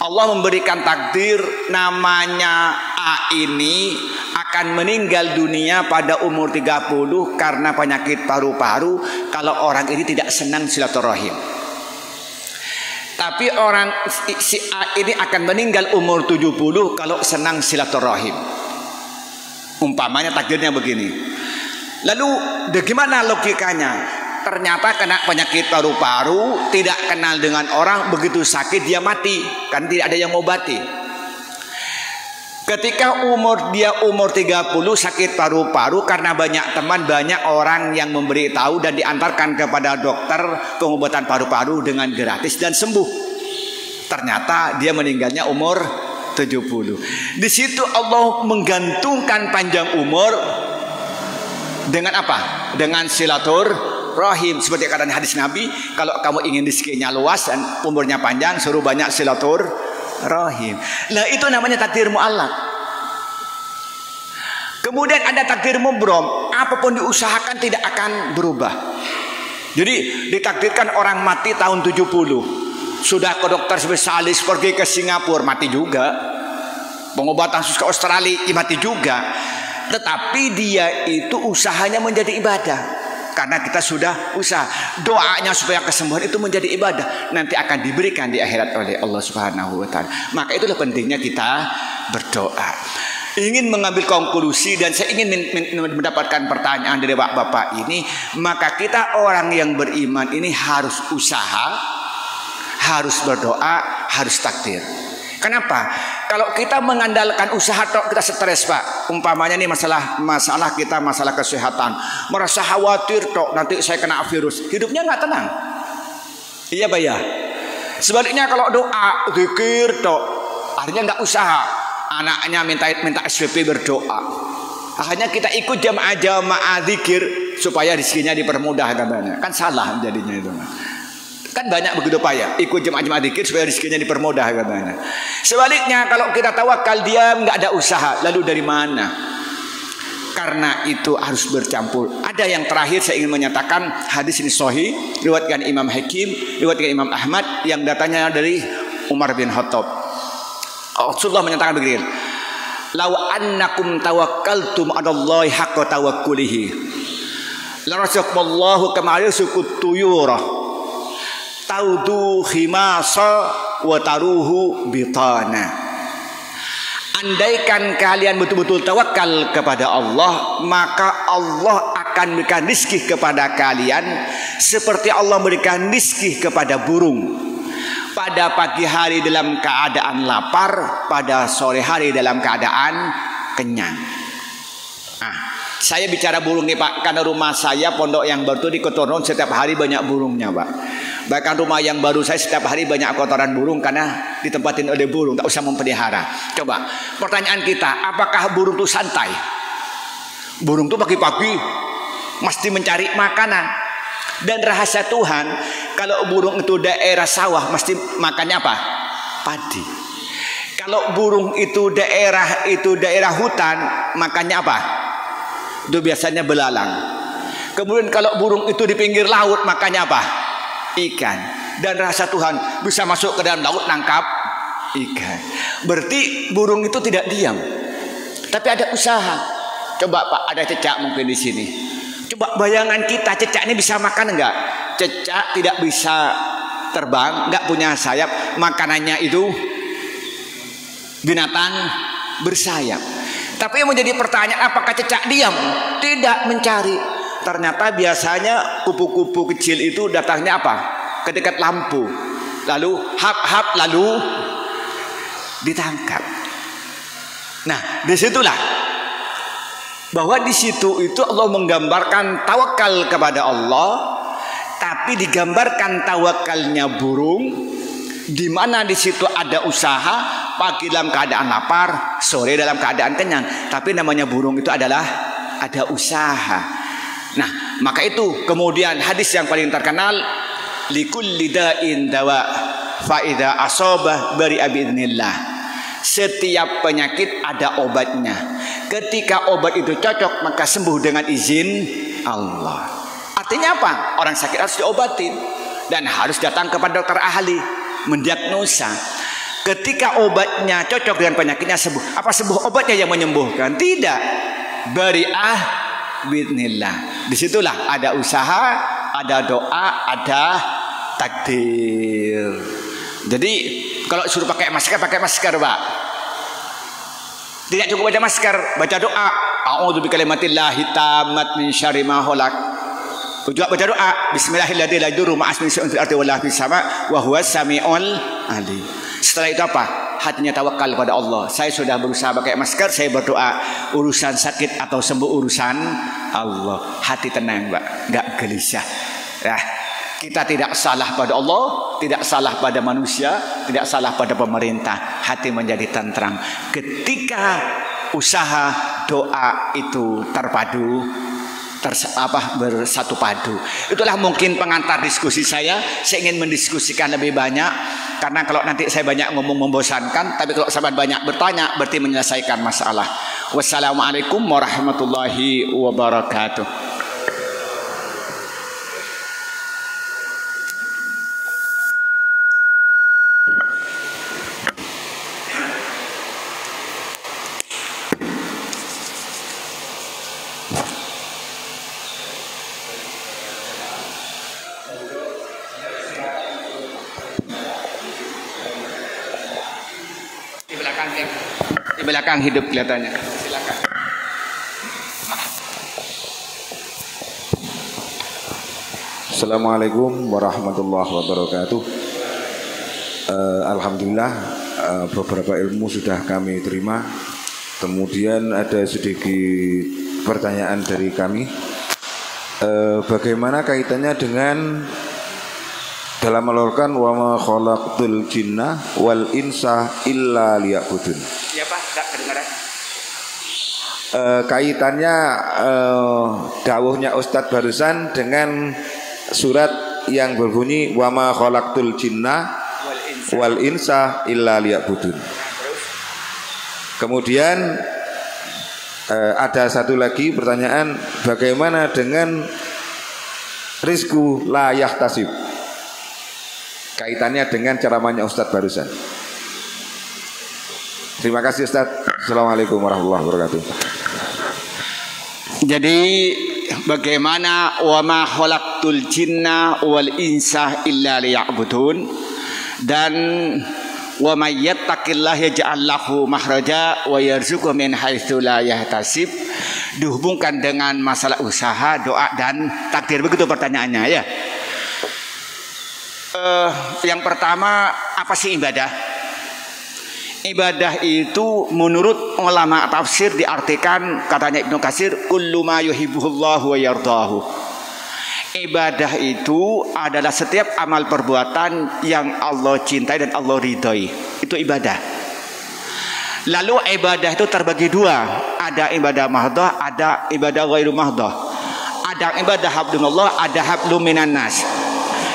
Allah memberikan takdir, namanya A ini akan meninggal dunia pada umur 30 karena penyakit paru-paru kalau orang ini tidak senang silaturahim. Tapi orang si A ini akan meninggal umur 70 kalau senang silaturahim. Umpamanya takdirnya begini. Lalu bagaimana logikanya? Ternyata kena penyakit paru-paru, tidak kenal dengan orang, begitu sakit dia mati, kan tidak ada yang ngobati. Ketika dia umur 30 sakit paru-paru, karena banyak teman, banyak orang yang memberi tahu dan diantarkan kepada dokter pengobatan paru-paru dengan gratis dan sembuh. Ternyata dia meninggalnya umur 70. Di situ Allah menggantungkan panjang umur dengan apa? Dengan silaturahim. Seperti kata hadis Nabi, kalau kamu ingin rezekinya luas dan umurnya panjang, suruh banyak silaturahim. Nah, itu namanya takdir mu'allaq. Kemudian ada takdir mubrom, apapun diusahakan tidak akan berubah. Jadi ditakdirkan orang mati tahun 70. Sudah ke dokter spesialis, pergi ke Singapura, mati juga. Pengobatan ke Australia, mati juga. Tetapi dia itu usahanya menjadi ibadah. Karena kita sudah usaha, doanya supaya kesembuhan itu menjadi ibadah, nanti akan diberikan di akhirat oleh Allah Subhanahu wa taala. Maka itulah pentingnya kita berdoa. Ingin mengambil konklusi, dan saya ingin mendapatkan pertanyaan dari bapak-bapak ini, maka kita orang yang beriman ini harus usaha, harus berdoa, harus takdir. Kenapa? Kalau kita mengandalkan usaha tok, kita stres, Pak. Umpamanya nih masalah kita, masalah kesehatan, merasa khawatir tok, nanti saya kena virus, hidupnya nggak tenang. Iya, Pak ya. Sebaliknya kalau doa, zikir tok, akhirnya nggak usaha. Anaknya minta SPP berdoa, akhirnya kita ikut jamaah zikir supaya rezekinya dipermudah, katanya. Kan salah jadinya itu. Kan banyak begitu, Pak ya, ikut jemaah zikir supaya rezekinya dipermudah, katanya. Sebaliknya kalau kita tawakal diam, nggak ada usaha, lalu dari mana? Karena itu harus bercampur. Ada yang terakhir saya ingin menyatakan, hadis ini sahih, riwayatkan Imam Hakim, riwayatkan Imam Ahmad, yang datanya dari Umar bin Khattab. Rasulullah menyatakan begini, "Law annakum tawakkaltum 'alallahi haqqa tawakkulihi, la razaqallahu kama yarzuqut tuyura taudu khimasa wa taruhu bitana." Andaikan kalian betul-betul tawakal kepada Allah, maka Allah akan memberikan rizki kepada kalian seperti Allah memberikan rizki kepada burung. Pada pagi hari dalam keadaan lapar, pada sore hari dalam keadaan kenyang. Nah, saya bicara burung nih, Pak, karena rumah saya pondok yang baru itu di Kotoron setiap hari banyak burungnya, Pak. Bahkan rumah yang baru saya setiap hari banyak kotoran burung karena ditempatin oleh burung, tak usah memelihara. Coba, pertanyaan kita, apakah burung itu santai? Burung itu pagi-pagi mesti mencari makanan. Dan rahasia Tuhan, kalau burung itu daerah sawah mesti makannya apa? Padi. Kalau burung itu daerah hutan, makannya apa? Itu biasanya belalang. Kemudian kalau burung itu di pinggir laut, makannya apa? Ikan. Dan rahasia Tuhan, bisa masuk ke dalam laut nangkap ikan. Berarti burung itu tidak diam, tapi ada usaha. Coba, Pak, ada cecak mungkin di sini. Coba bayangan kita, cecak ini bisa makan enggak? Cecak tidak bisa terbang, enggak punya sayap. Makanannya itu binatang bersayap. Tapi yang menjadi pertanyaan, apakah cecak diam? Tidak, mencari. Ternyata biasanya kupu-kupu kecil itu datangnya apa? Ke dekat lampu. Lalu hap-hap, lalu ditangkap. Nah, disitulah bahwa di situ itu Allah menggambarkan tawakal kepada Allah, tapi digambarkan tawakalnya burung, di mana di situ ada usaha, pagi dalam keadaan lapar, sore dalam keadaan kenyang. Tapi namanya burung itu adalah ada usaha. Nah, maka itu kemudian hadis yang paling terkenal, likulli da'in dawa fa idza asabah bari'a bi'idznillah. Setiap penyakit ada obatnya. Ketika obat itu cocok, maka sembuh dengan izin Allah. Artinya apa? Orang sakit harus diobatin dan harus datang kepada dokter ahli mendiagnosa. Ketika obatnya cocok dengan penyakitnya, sembuh. Apa sembuh obatnya yang menyembuhkan? Tidak. Bari'ah bi'idznillah. Disitulah ada usaha, ada doa, ada takdir. Jadi kalau suruh pakai masker Pak. Tidak cukup baca masker, baca doa. A'udzu bikalimatillahi tammat min syarri ma khalaq. Juga baca doa, bismillahirrahmanirrahim, la yadurru ma'asmihi syai'un fil ardi wala fis sama' wa huwas samiul alim. Setelah itu apa? Hatinya tawakal pada Allah. Saya sudah berusaha pakai masker, saya berdoa, urusan sakit atau sembuh urusan Allah. Hati tenang, Pak, enggak gelisah. Ya. Kita tidak salah pada Allah, tidak salah pada manusia, tidak salah pada pemerintah. Hati menjadi tentram. Ketika usaha doa itu terpadu, bersatu padu. Itulah mungkin pengantar diskusi saya. Saya ingin mendiskusikan lebih banyak, karena kalau nanti saya banyak ngomong membosankan. Tapi kalau sahabat banyak bertanya, berarti menyelesaikan masalah. Wassalamualaikum warahmatullahi wabarakatuh. Di belakang hidup kelihatannya. Silakan. Assalamualaikum warahmatullahi wabarakatuh. Alhamdulillah beberapa ilmu sudah kami terima. Kemudian ada sedikit pertanyaan dari kami. Bagaimana kaitannya dengan dalam meluruskan wa ma khalaqtul jinna wal insa illa liya'budun. Ya Pak, enggak kedengaran. Kaitannya dawuhnya Ustadz barusan dengan surat yang berbunyi wa ma khalaqtul jinna wal insa illa liya'budun. Kemudian ada satu lagi pertanyaan, bagaimana dengan rizku la yahtasib? Kaitannya dengan ceramahnya Ustadz barusan. Terima kasih Ustadz. Assalamualaikum warahmatullahi wabarakatuh. Jadi bagaimana wa ma khalaqtul jinna wal insa illa liya'budun, dan wa may yattaqillaha yaj'al lahu makhraja wa yarzuqhu min haitsu la yahtasib, dihubungkan dengan masalah usaha, doa dan takdir. Begitu pertanyaannya ya. Yang pertama, apa sih ibadah? Ibadah itu menurut ulama tafsir diartikan, katanya Ibnu Katsir, kullu ma yuhibbuhullahu wa yardahu. Ibadah itu adalah setiap amal perbuatan yang Allah cintai dan Allah ridhoi. Itu ibadah. Lalu ibadah itu terbagi dua. Ada ibadah mahdoh, ada ibadah ghairu mahdoh. Ada ibadah hablumullah, ada hablum minan nas.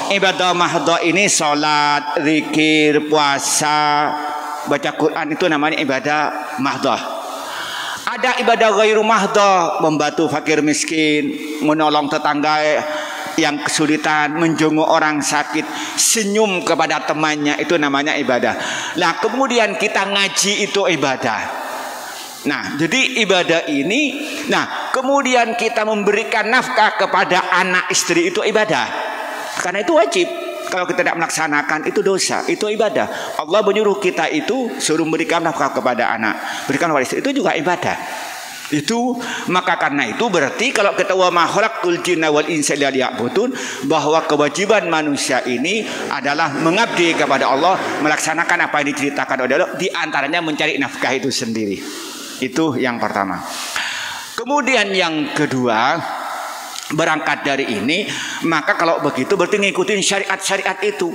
Ibadah mahdoh ini sholat, zikir, puasa, baca Quran, itu namanya ibadah mahdoh. Ada ibadah ghairu mahdoh, membantu fakir miskin, menolong tetangga yang kesulitan, menjenguk orang sakit, senyum kepada temannya, itu namanya ibadah. Nah kemudian kita ngaji, itu ibadah. Nah jadi ibadah ini, nah kemudian kita memberikan nafkah kepada anak istri, itu ibadah. Karena itu wajib. Kalau kita tidak melaksanakan, itu dosa, itu ibadah. Allah menyuruh kita itu suruh berikan nafkah kepada anak, berikan kepada istri, itu juga ibadah. Itu maka karena itu berarti kalau kita wa ma khalaqtul jinna wal insa illa liya'budun, bahwa kewajiban manusia ini adalah mengabdi kepada Allah, melaksanakan apa yang diceritakan oleh Allah, di antaranya mencari nafkah itu sendiri. Itu yang pertama. Kemudian yang kedua, berangkat dari ini, maka kalau begitu berarti ngikutin syariat-syariat itu.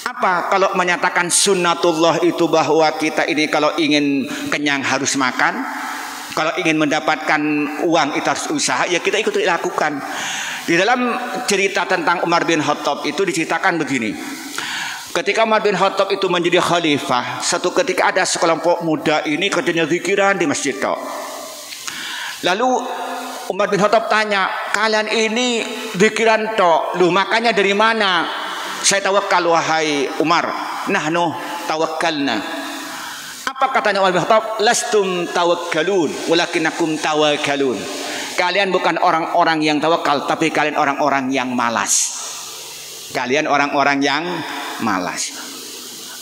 Apa? Kalau menyatakan sunnatullah itu bahwa kita ini kalau ingin kenyang harus makan, kalau ingin mendapatkan uang itu harus usaha, ya kita ikut lakukan. Di dalam cerita tentang Umar bin Khattab itu diceritakan begini. Ketika Umar bin Khattab itu menjadi khalifah, satu ketika ada sekelompok muda ini kerjanya zikiran di masjid tok. Lalu Umar bin Khattab tanya, kalian ini zikiran tok, lu makanya dari mana? Saya tawakal wahai Umar. Nahnu tawakkalna. Apa katanya Umar bin Khattab? Lastum tawakkalun, walakinakum tawakkalun. Kalian bukan orang-orang yang tawakal, tapi kalian orang-orang yang malas. Kalian orang-orang yang malas.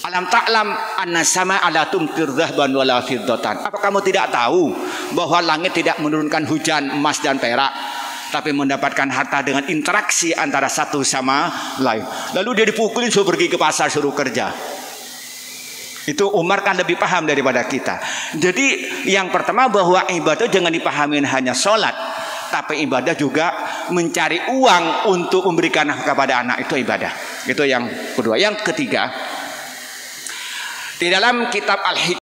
Alam ta'lam anna sama ala tumtir dhahban wala fiddatan. Apa kamu tidak tahu bahwa langit tidak menurunkan hujan emas dan perak, tapi mendapatkan harta dengan interaksi antara satu sama lain. Lalu dia dipukulin, suruh pergi ke pasar, suruh kerja. Itu Umar kan lebih paham daripada kita. Jadi yang pertama bahwa ibadah jangan dipahami hanya sholat, tapi ibadah juga mencari uang untuk memberikan kepada anak, itu ibadah. Itu yang kedua. Yang ketiga, di dalam kitab Al-Hikam,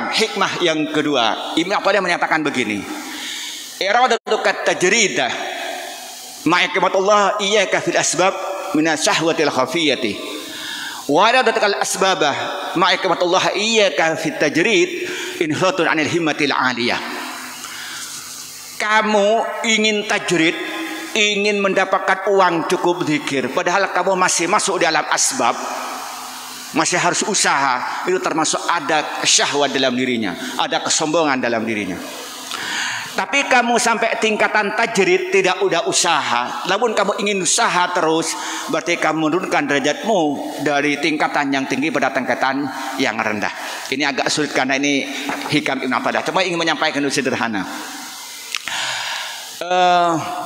hikmah yang kedua, Ibnu Abbas menyatakan begini. Iradatu tajridah ma'ikamatullah iyyaka fil asbab min asyahwatil khafiyati. Wa iradatul asbabah ma'ikamatullah iyyaka fit tajrid inhatun anil himmatil aliyah. Kamu ingin tajrid, ingin mendapatkan uang cukup zikir, padahal kamu masih masuk dalam asbab, masih harus usaha, itu termasuk ada syahwat dalam dirinya, ada kesombongan dalam dirinya. Tapi kamu sampai tingkatan tajrid tidak udah usaha, namun kamu ingin usaha terus, berarti kamu menurunkan derajatmu dari tingkatan yang tinggi pada tingkatan yang rendah. Ini agak sulit karena ini hikam Ibnu Abbas. Cuma ingin menyampaikan itu sederhana.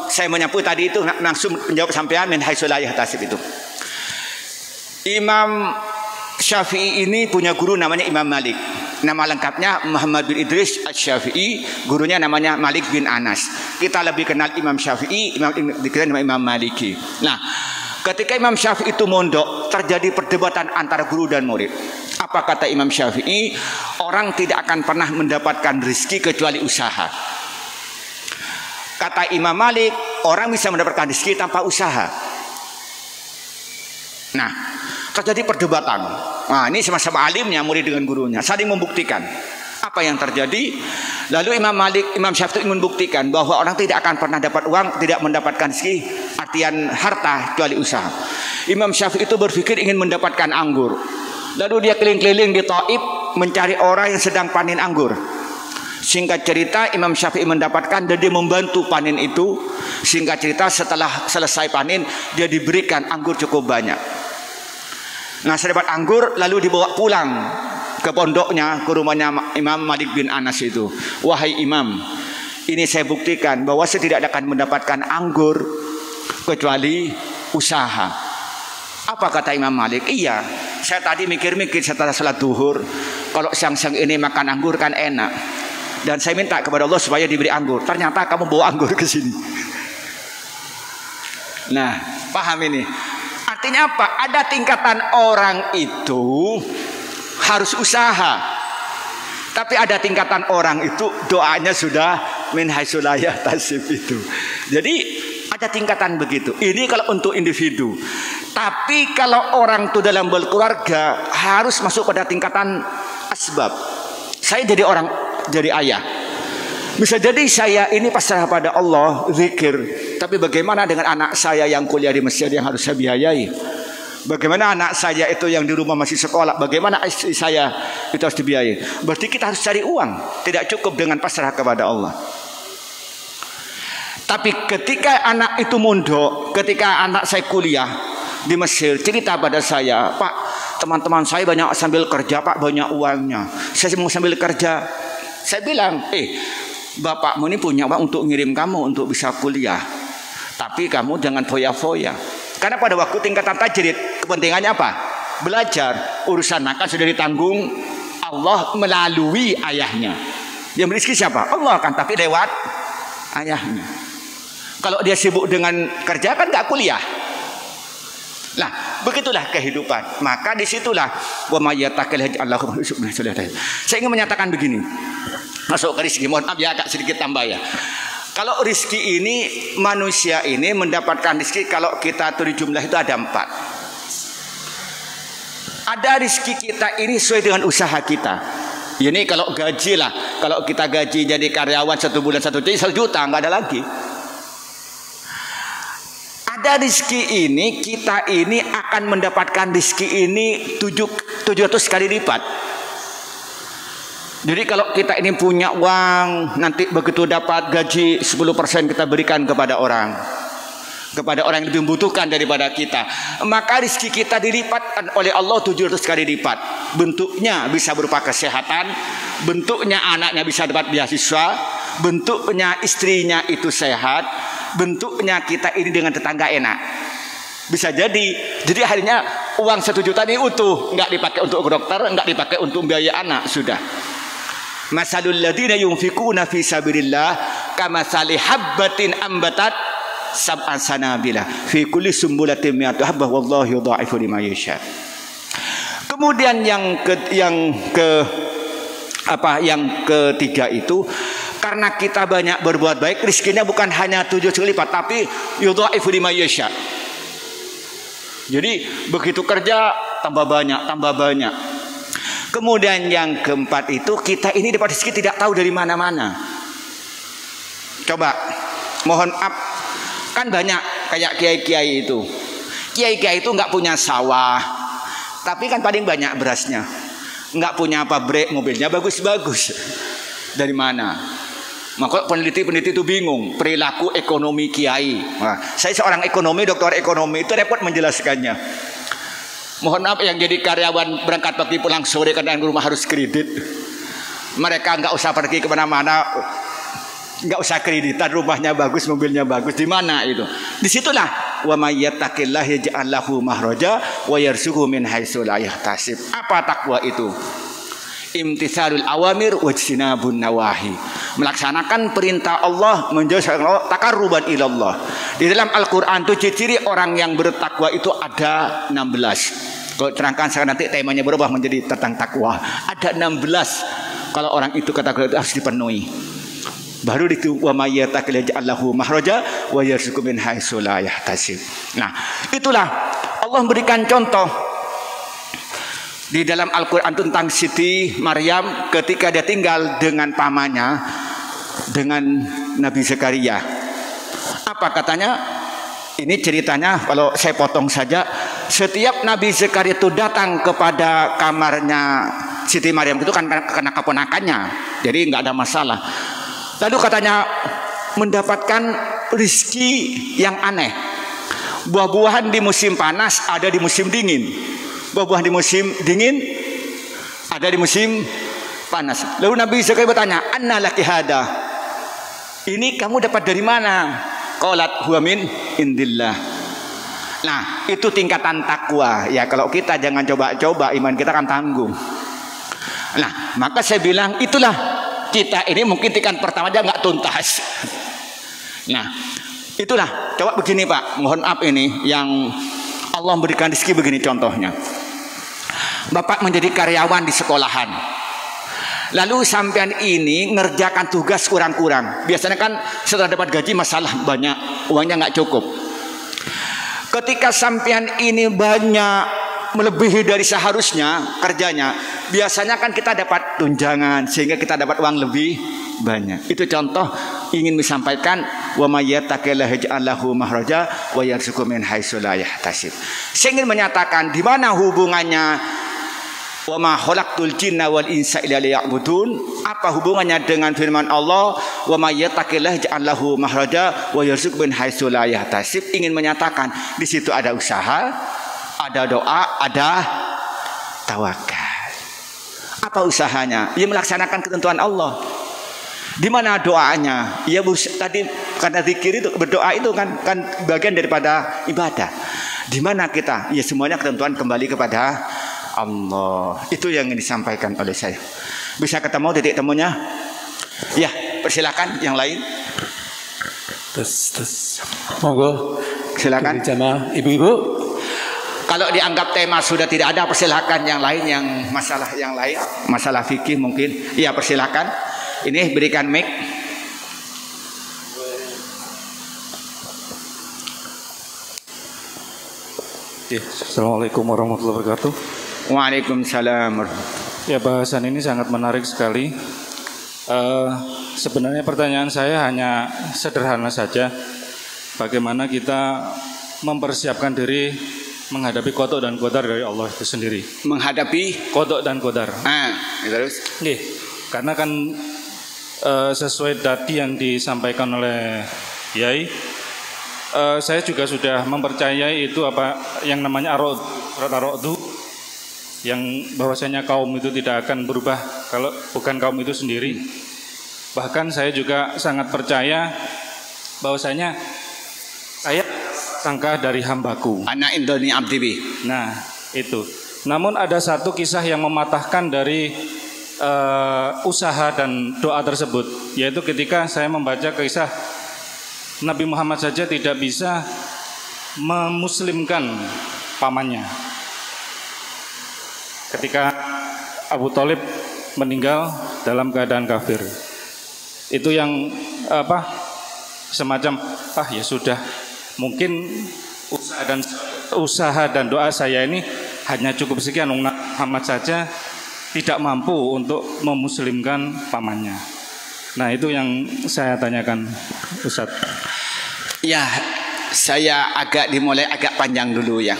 Saya menyapu tadi itu langsung menjawab sampean min haitsu la yahtasib itu. Imam Syafi'i ini punya guru namanya Imam Malik. Nama lengkapnya Muhammad bin Idris Asy-Syafi'i, gurunya namanya Malik bin Anas. Kita lebih kenal Imam Syafi'i, dikenal Imam Maliki. Nah, ketika Imam Syafi'i itu mondok, terjadi perdebatan antara guru dan murid. Apa kata Imam Syafi'i? Orang tidak akan pernah mendapatkan rezeki kecuali usaha. Kata Imam Malik, orang bisa mendapatkan rezeki tanpa usaha. Nah, terjadi perdebatan. Nah, ini sama-sama alimnya, murid dengan gurunya, saling membuktikan. Apa yang terjadi? Lalu Imam Syafi'i membuktikan bahwa orang tidak akan pernah dapat uang, tidak mendapatkan rezeki, artian harta kecuali usaha. Imam Syafi'i itu berpikir ingin mendapatkan anggur. Lalu dia keliling-keliling di Taif mencari orang yang sedang panen anggur. Singkat cerita, Imam Syafi'i mendapatkan dan dia membantu panen itu. Singkat cerita, setelah selesai panen, dia diberikan anggur cukup banyak. Nah, sedapat anggur lalu dibawa pulang ke pondoknya, ke rumahnya Imam Malik bin Anas itu. Wahai Imam, ini saya buktikan bahwa saya tidak akan mendapatkan anggur kecuali usaha. Apa kata Imam Malik? Iya, saya tadi mikir-mikir setelah salat duhur, kalau siang-siang ini makan anggur kan enak, dan saya minta kepada Allah supaya diberi anggur. Ternyata kamu bawa anggur ke sini. Nah, paham ini? Artinya apa? Ada tingkatan orang itu harus usaha, tapi ada tingkatan orang itu doanya sudah min haitsu la yahtasib itu. Jadi ada tingkatan begitu. Ini kalau untuk individu. Tapi kalau orang itu dalam berkeluarga harus masuk pada tingkatan asbab. Saya jadi ayah. Bisa jadi saya ini pasrah pada Allah, zikir. Tapi bagaimana dengan anak saya yang kuliah di Mesir yang harus saya biayai? Bagaimana anak saya itu yang di rumah masih sekolah? Bagaimana istri saya itu harus dibiayai? Berarti kita harus cari uang. Tidak cukup dengan pasrah kepada Allah. Tapi ketika anak itu mondok, ketika anak saya kuliah di Mesir, cerita pada saya, Pak, teman-teman saya banyak sambil kerja, Pak, banyak uangnya. Saya mau sambil kerja. Saya bilang, bapakmu ini punya uang untuk ngirim kamu untuk bisa kuliah. Tapi kamu jangan foya-foya. Karena pada waktu tingkatan tajrid, kepentingannya apa? Belajar. Urusan makan sudah ditanggung Allah melalui ayahnya. Yang beri rezeki siapa? Allah kan, tapi lewat ayahnya. Kalau dia sibuk dengan kerja kan nggak kuliah. Nah, begitulah kehidupan. Maka disitulah wa may yattaqillah Allahu saya ingin menyatakan begini. Masuk ke rezeki, mohon maaf ya agak sedikit tambah ya. Kalau rezeki ini, manusia ini mendapatkan rezeki kalau kita tulis jumlah itu ada 4. Ada rezeki kita ini sesuai dengan usaha kita. Ini kalau gaji lah, kalau kita gaji jadi karyawan 1 bulan 1 juta, nggak ada lagi. Ada rezeki ini, kita ini akan mendapatkan rezeki ini 700 kali lipat. Jadi kalau kita ini punya uang, nanti begitu dapat gaji 10% kita berikan kepada orang yang lebih membutuhkan daripada kita, maka rezeki kita dilipat oleh Allah 700 kali lipat. Bentuknya bisa berupa kesehatan, bentuknya anaknya bisa dapat beasiswa, bentuknya istrinya itu sehat, bentuknya kita ini dengan tetangga enak. Bisa jadi akhirnya uang 1 juta ini utuh, nggak dipakai untuk dokter, nggak dipakai untuk biaya anak, sudah. Masalul ladzina yunfikuna fi sabilillah kamatsali habbatin ambatat sab'an sanabila fi kulli sumbulatin mi'atu habbah wallahu yudha'ifu liman yasha. Kemudian yang ketiga itu, karena kita banyak berbuat baik, rezekinya bukan hanya 7 kali lipat, tapi yudha'ifu liman yasha. Jadi begitu kerja tambah banyak. Kemudian yang keempat itu, kita ini dapat rezeki tidak tahu dari mana-mana. Coba, mohon maaf, kan banyak kayak kiai-kiai itu. Kiai-kiai itu nggak punya sawah, tapi kan paling banyak berasnya. Nggak punya pabrik, mobilnya bagus-bagus. Dari mana? Maka peneliti-peneliti itu bingung perilaku ekonomi kiai. Nah, saya seorang ekonomi, doktor ekonomi, itu repot menjelaskannya. Mohon maaf, yang jadi karyawan berangkat pagi pulang sore karena di rumah harus kredit. Mereka nggak usah pergi kemana-mana, nggak usah kreditan, rumahnya bagus, mobilnya bagus. Di mana itu? Disitulah wa may yattaqillah yaj'al lahu makhraja wa yarzuqhu min haitsu la yahtasib. Apa takwa itu? Imtitsalul awamir wajtinabun nawahi. Melaksanakan perintah Allah, menjauhi takarruban ilallah. Di dalam Al-Qur'an itu ciri orang yang bertakwa itu ada 16. Kalau terangkan sekarang nanti temanya berubah menjadi tentang takwa. Ada 16. Kalau orang itu kata-kata itu harus dipenuhi. Baru itu wa may yattaqillah yaj'al lahu makhraja wa yarzuqhu min haitsu la yahtasib. Nah, itulah Allah memberikan contoh di dalam Al-Quran tentang Siti Maryam ketika dia tinggal dengan pamannya, dengan Nabi Zakaria. Apa katanya? Ini ceritanya kalau saya potong saja. Setiap Nabi Zakaria itu datang kepada kamarnya Siti Maryam itu kan karena keponakannya, jadi nggak ada masalah. Lalu katanya mendapatkan rezeki yang aneh. Buah-buahan di musim panas ada di musim dingin. Buah-buahan di musim dingin ada di musim panas. Lalu Nabi Zakaria bertanya, "Anna laki hada?" Ini kamu dapat dari mana? Qalat huwa min indillah. Nah, itu tingkatan takwa. Ya, kalau kita jangan coba-coba, iman kita akan tanggung. Nah, maka saya bilang itulah kita ini mungkin tingkat pertama aja nggak tuntas. Nah, itulah. Coba begini Pak, mohon maaf ini yang Allah memberikan rezeki begini contohnya. Bapak menjadi karyawan di sekolahan. Lalu sampean ini ngerjakan tugas kurang-kurang. Biasanya kan setelah dapat gaji masalah banyak, uangnya nggak cukup. Ketika sampean ini banyak melebihi dari seharusnya kerjanya, biasanya kan kita dapat tunjangan sehingga kita dapat uang lebih banyak. Itu contoh ingin disampaikan wa may yattaqillah yaj'al lahu makhraja wa yarzuqhu min haitsu la yahtasib. Saya ingin menyatakan di mana hubungannya wa ma khalaqtul jinna wal insa illa liya'budun. Apa hubungannya dengan firman Allah wa may yattaqillah yaj'al lahu makhraja wa yarzuqhu min haitsu la yahtasib? Ingin menyatakan di situ ada usaha, ada doa, ada tawakal. Apa usahanya? Ia melaksanakan ketentuan Allah. Di mana doanya? Ya tadi karena zikir itu, berdoa itu kan bagian daripada ibadah. Di mana kita? Ya semuanya ketentuan kembali kepada Allah. Itu yang disampaikan oleh saya. Bisa ketemu titik temunya? Ya, persilakan yang lain. Tes. Monggo. Silakan. Jamaah ibu-ibu. Kalau dianggap tema sudah tidak ada, persilakan yang lain, yang lain, masalah fikih mungkin. Iya, persilakan. Ini berikan mic. Assalamualaikum warahmatullahi wabarakatuh. Waalaikumsalam. Ya, bahasan ini sangat menarik sekali. Sebenarnya pertanyaan saya hanya sederhana saja. Bagaimana kita mempersiapkan diri menghadapi qada dan qadar dari Allah itu sendiri. Menghadapi qada dan qadar. Terus. Nih, karena kan sesuai tadi yang disampaikan oleh Yai, saya juga sudah mempercayai itu apa yang namanya surat ar-Ra'd, yang bahwasanya kaum itu tidak akan berubah kalau bukan kaum itu sendiri. Bahkan saya juga sangat percaya bahwasanya saya sangka dari hambaku. Anak indoni abdibi. Nah, itu. Namun ada satu kisah yang mematahkan dari usaha dan doa tersebut, yaitu ketika saya membaca kisah Nabi Muhammad saja tidak bisa memuslimkan pamannya. Ketika Abu Thalib meninggal dalam keadaan kafir. Itu yang semacam ya sudah, mungkin usaha dan doa saya ini hanya cukup sekian. Muhammad saja tidak mampu untuk memuslimkan pamannya. Nah, itu yang saya tanyakan, Ustadz. Ya, saya dimulai agak panjang dulu ya.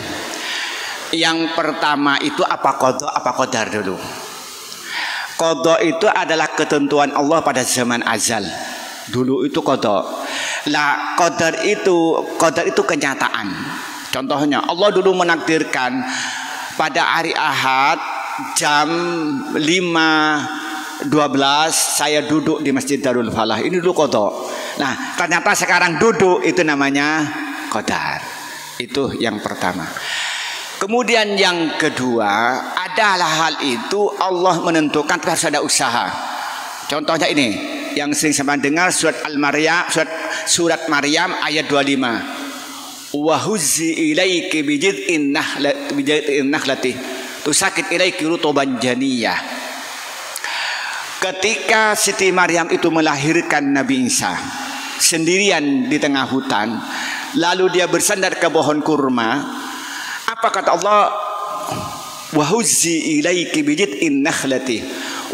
Yang pertama itu apa qada, apa qadar dulu. Qada itu adalah ketentuan Allah pada zaman azal. Dulu itu qada. Lah, qadar itu kenyataan. Contohnya Allah dulu menakdirkan pada hari Ahad jam 5:12 saya duduk di Masjid Darul Falah. Ini dulu qada. Nah, ternyata sekarang duduk itu namanya qadar. Itu yang pertama. Kemudian yang kedua adalah hal itu Allah menentukan harus ada usaha. Contohnya ini yang sering saya dengar surat Al-Maryam, surat Maryam ayat 25. Wa huzzi ilaiki bijid'in nakhlati tusakit ilaiki rutuban janiyah. Ketika Siti Maryam itu melahirkan Nabi Isa sendirian di tengah hutan, lalu dia bersandar ke pohon kurma. Apa kata Allah? Wa huzzi ilaiki bijid'in nakhlati.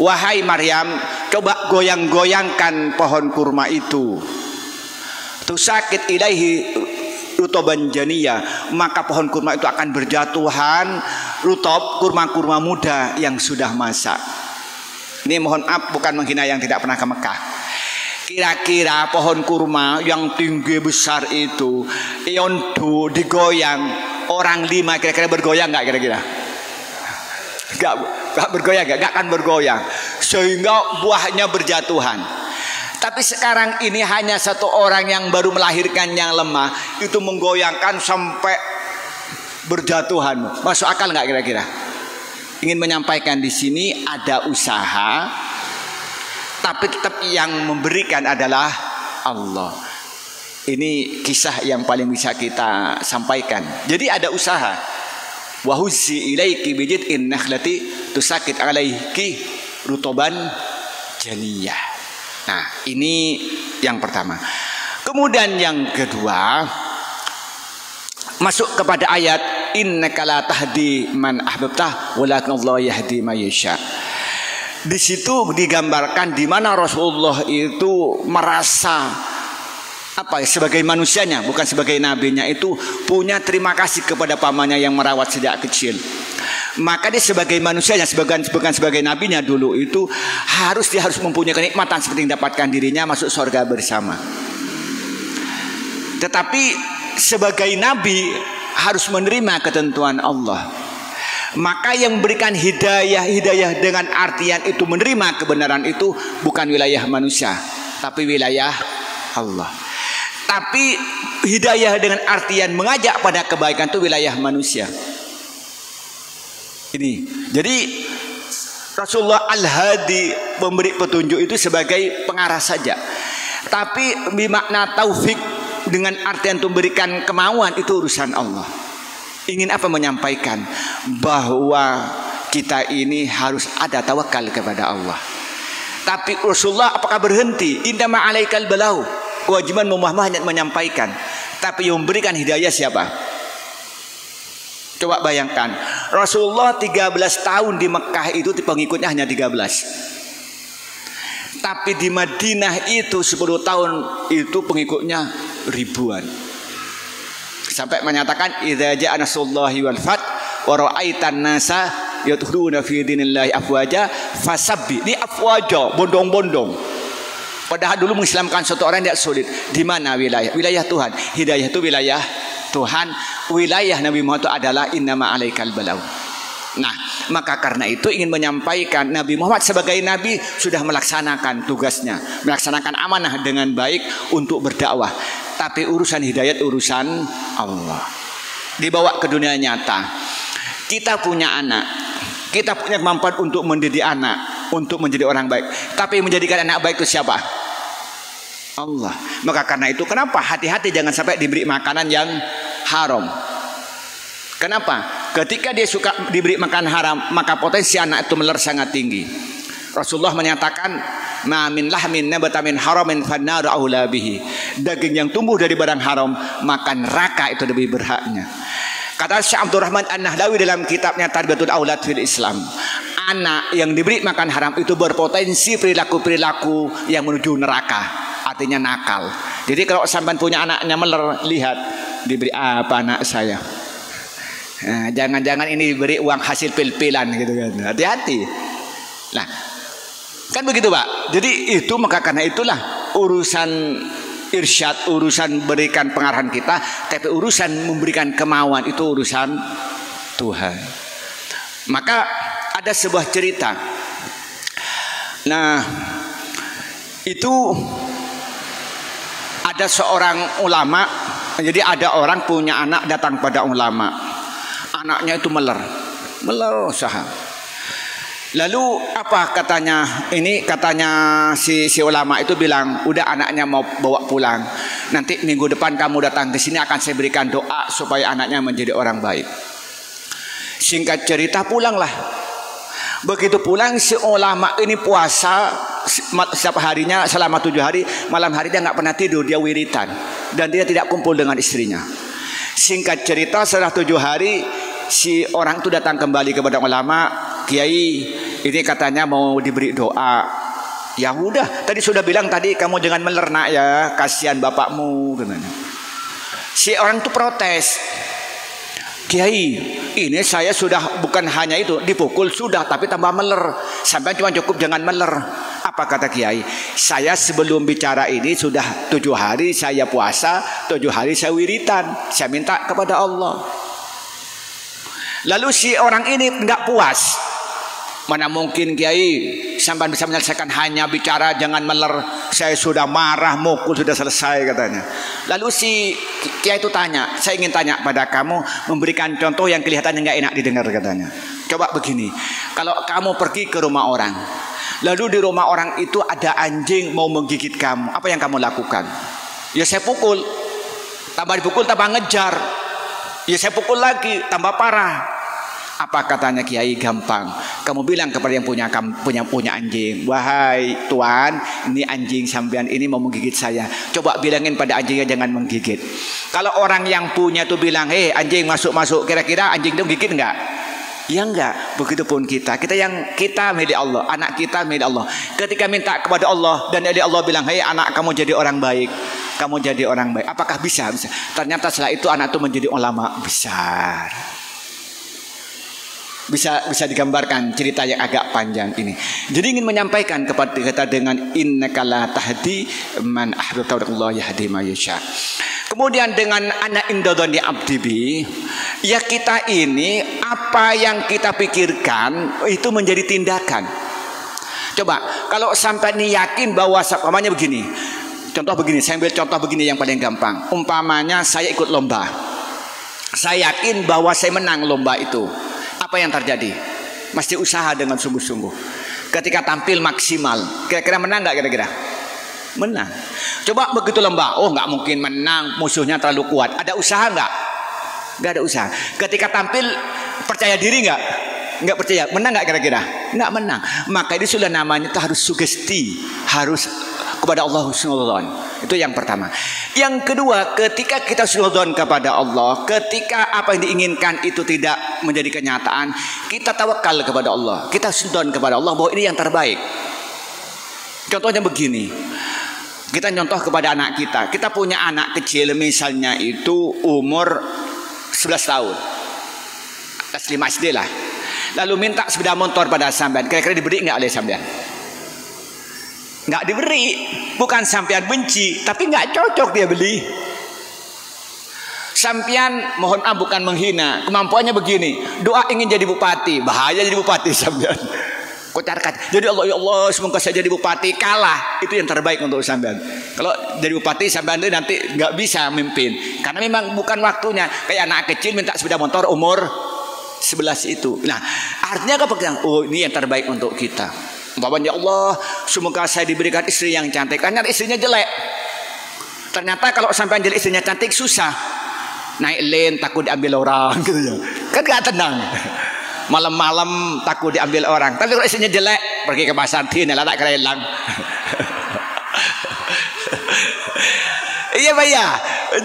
Wahai Maryam, coba goyang-goyangkan pohon kurma itu. Tusakit ilaihi rutoban janiyah, maka pohon kurma itu akan berjatuhan rutob, kurma-kurma muda yang sudah masak. Ini mohon maaf bukan menghina yang tidak pernah ke Mekah. Kira-kira pohon kurma yang tinggi besar itu yondu digoyang, orang 5 kira-kira bergoyang nggak kira-kira? Nggak bergoyang, nggak akan bergoyang, sehingga buahnya berjatuhan. Tapi sekarang ini hanya satu orang yang baru melahirkan yang lemah itu menggoyangkan sampai berjatuhan. Masuk akal nggak kira-kira? Ingin menyampaikan di sini ada usaha, tapi tetap yang memberikan adalah Allah. Ini kisah yang paling bisa kita sampaikan. Jadi ada usaha. Wa huzzi ilaiki bijid'in nakhlati tusakit alaiki rutoban janiyah. Nah, ini yang pertama. Kemudian yang kedua, masuk kepada ayat innaka la tahdi man ahbabta walakin Allah yahdi may yasha. Di situ digambarkan di mana Rasulullah itu merasa sebagai manusianya, bukan sebagai nabinya, itu punya terima kasih kepada pamannya yang merawat sejak kecil. Maka dia sebagai manusianya, bukan sebagai nabinya dulu itu dia harus mempunyai kenikmatan seperti yang dapatkan dirinya masuk surga bersama. Tetapi sebagai nabi harus menerima ketentuan Allah. Maka yang memberikan hidayah dengan artian itu menerima kebenaran itu bukan wilayah manusia, tapi wilayah Allah. Tapi hidayah dengan artian mengajak pada kebaikan itu wilayah manusia. Gini, jadi Rasulullah Al-Hadi memberi petunjuk itu sebagai pengarah saja. Tapi bermakna taufik dengan artian untuk memberikan kemauan itu urusan Allah. Ingin apa menyampaikan? Bahwa kita ini harus ada tawakal kepada Allah. Tapi Rasulullah apakah berhenti? Indama alaikal balau. Kewajiban Muhammad hanya menyampaikan. Tapi yang memberikan hidayah siapa? Coba bayangkan. Rasulullah 13 tahun di Mekah itu pengikutnya hanya 13. Tapi di Madinah itu 10 tahun itu pengikutnya ribuan. Sampai menyatakan idza ja'a nasrullahi wal fath wa ra'aitan nasa yadkhuluna fi dinillahi afwaja fasabbi. Ini afwaja, bondong-bondong. Padahal dulu mengislamkan suatu orang tidak sulit. Di mana wilayah? Wilayah Tuhan. Hidayah itu wilayah Tuhan. Wilayah Nabi Muhammad itu adalah innama alaikal balau. Nah, maka karena itu ingin menyampaikan Nabi Muhammad sebagai Nabi sudah melaksanakan tugasnya, melaksanakan amanah dengan baik untuk berdakwah. Tapi urusan hidayat urusan Allah. Dibawa ke dunia nyata. Kita punya anak, kita punya kemampuan untuk mendidik anak, untuk menjadi orang baik. Tapi menjadikan anak baik itu siapa? Allah. Maka karena itu kenapa hati-hati jangan sampai diberi makanan yang haram. Kenapa? Ketika dia suka diberi makan haram, maka potensi anak itu meler sangat tinggi. Rasulullah menyatakan, "Ma min lahmin nabata min haramin fannaru aula bihi." Daging yang tumbuh dari barang haram, maka neraka itu lebih berhaknya. Kata Syekh Abdurrahman An-Nahlawi dalam kitabnya Tarbiyatul Aulad fil Islam, anak yang diberi makan haram itu berpotensi perilaku-perilaku yang menuju neraka, artinya nakal. Jadi kalau sampai punya anaknya meler, lihat diberi apa anak saya. Nah, jangan-jangan ini diberi uang hasil pil-pilan gitu kan. Hati-hati. Nah, kan begitu Pak. Jadi itu maka karena itulah urusan irsyad, urusan berikan pengarahan kita, tapi urusan memberikan kemauan itu urusan Tuhan. Maka ada sebuah cerita. Nah, itu ada seorang ulama. Jadi ada orang punya anak datang pada ulama. Anaknya itu meler usaha. Lalu apa katanya? Ini katanya si ulama itu bilang, udah anaknya mau bawa pulang. Nanti minggu depan kamu datang ke sini akan saya berikan doa supaya anaknya menjadi orang baik. Singkat cerita pulanglah. Begitu pulang si ulama ini puasa setiap harinya selama 7 hari, malam hari dia nggak pernah tidur, dia wiritan dan dia tidak kumpul dengan istrinya. Singkat cerita setelah 7 hari si orang itu datang kembali kepada ulama, Kiai, ini katanya mau diberi doa. Ya udah, tadi sudah bilang tadi kamu jangan melernak ya, kasihan bapakmu. Si orang itu protes, Kiai, ini saya sudah bukan hanya itu dipukul sudah, tapi tambah meler. Sampai cuma cukup jangan meler. Apa kata Kiai? Saya sebelum bicara ini sudah 7 hari saya puasa, 7 hari saya wiritan, saya minta kepada Allah. Lalu si orang ini tidak puas. Mana mungkin Kiai sampai bisa menyelesaikan hanya bicara jangan meler. Saya sudah marah, mukul sudah selesai katanya. Lalu si Kiai itu tanya, saya ingin tanya pada kamu, memberikan contoh yang kelihatannya nggak enak didengar katanya. Coba begini, kalau kamu pergi ke rumah orang, lalu di rumah orang itu ada anjing mau menggigit kamu, apa yang kamu lakukan? Ya saya pukul, tambah dipukul tambah ngejar. Ya saya pukul lagi, tambah parah. Apa katanya Kiai? Gampang. Kamu bilang kepada yang punya anjing, wahai tuan, ini anjing sampean ini mau menggigit saya. Coba bilangin pada anjingnya jangan menggigit. Kalau orang yang punya tuh bilang, hei anjing masuk, kira-kira anjing itu gigit enggak? Ya enggak. Begitupun kita milik Allah, anak kita milik Allah. Ketika minta kepada Allah dan Allah bilang, hei anak kamu jadi orang baik, kamu jadi orang baik. Apakah bisa? Bisa. Ternyata setelah itu anak itu menjadi ulama besar. Bisa digambarkan cerita yang agak panjang ini. Jadi ingin menyampaikan kepada kita dengan innaka la tahdi man ahbabta Allah yahdi man yasha. Kemudian dengan anak indodoni abdibi, ya kita ini apa yang kita pikirkan itu menjadi tindakan. Coba kalau sampai ini yakin bahwa umpamanya begini. Contoh begini, saya ambil contoh begini yang paling gampang. Umpamanya saya ikut lomba. Saya yakin bahwa saya menang lomba itu. Apa yang terjadi? Mesti usaha dengan sungguh-sungguh. Ketika tampil maksimal, kira-kira menang nggak kira-kira? Menang. Coba begitu lembah, oh nggak mungkin menang, musuhnya terlalu kuat. Ada usaha nggak? Nggak ada usaha. Ketika tampil percaya diri nggak? Nggak percaya. Menang nggak kira-kira? Nggak menang. Maka itu sudah namanya itu harus sugesti, harus kepada Allah husnudzon. Itu yang pertama. Yang kedua, ketika kita husnudzon kepada Allah, ketika apa yang diinginkan itu tidak menjadi kenyataan, kita tawakal kepada Allah, kita husnudzon kepada Allah bahwa ini yang terbaik. Contohnya begini, kita contoh kepada anak kita. Kita punya anak kecil misalnya itu umur 11 tahun, kelas 5 SD lah. Lalu minta sepeda motor pada sampean, kira-kira diberi nggak oleh sampean? Nggak diberi. Bukan sampean benci, tapi nggak cocok dia beli. Sampean mohon maaf bukan menghina, kemampuannya begini, doa ingin jadi bupati, bahaya jadi bupati sampean. Kocarkan. Jadi Allah, ya Allah, semoga saya jadi bupati, kalah. Itu yang terbaik untuk sampean. Kalau jadi bupati sampean itu nanti nggak bisa mimpin, karena memang bukan waktunya. Kayak anak kecil minta sepeda motor umur 11 itu. Nah, artinya apa? Oh, ini yang terbaik untuk kita. Umpamanya, ya Allah, semoga saya diberikan istri yang cantik. Karena istrinya jelek. Ternyata kalau sampai jelek istrinya cantik susah. Naik lane takut diambil orang gitu ya. Kan gak tenang. Malam-malam takut diambil orang. Tapi kalau istrinya jelek, pergi ke pasar tina lah tak kerelang. Iya Pak ya.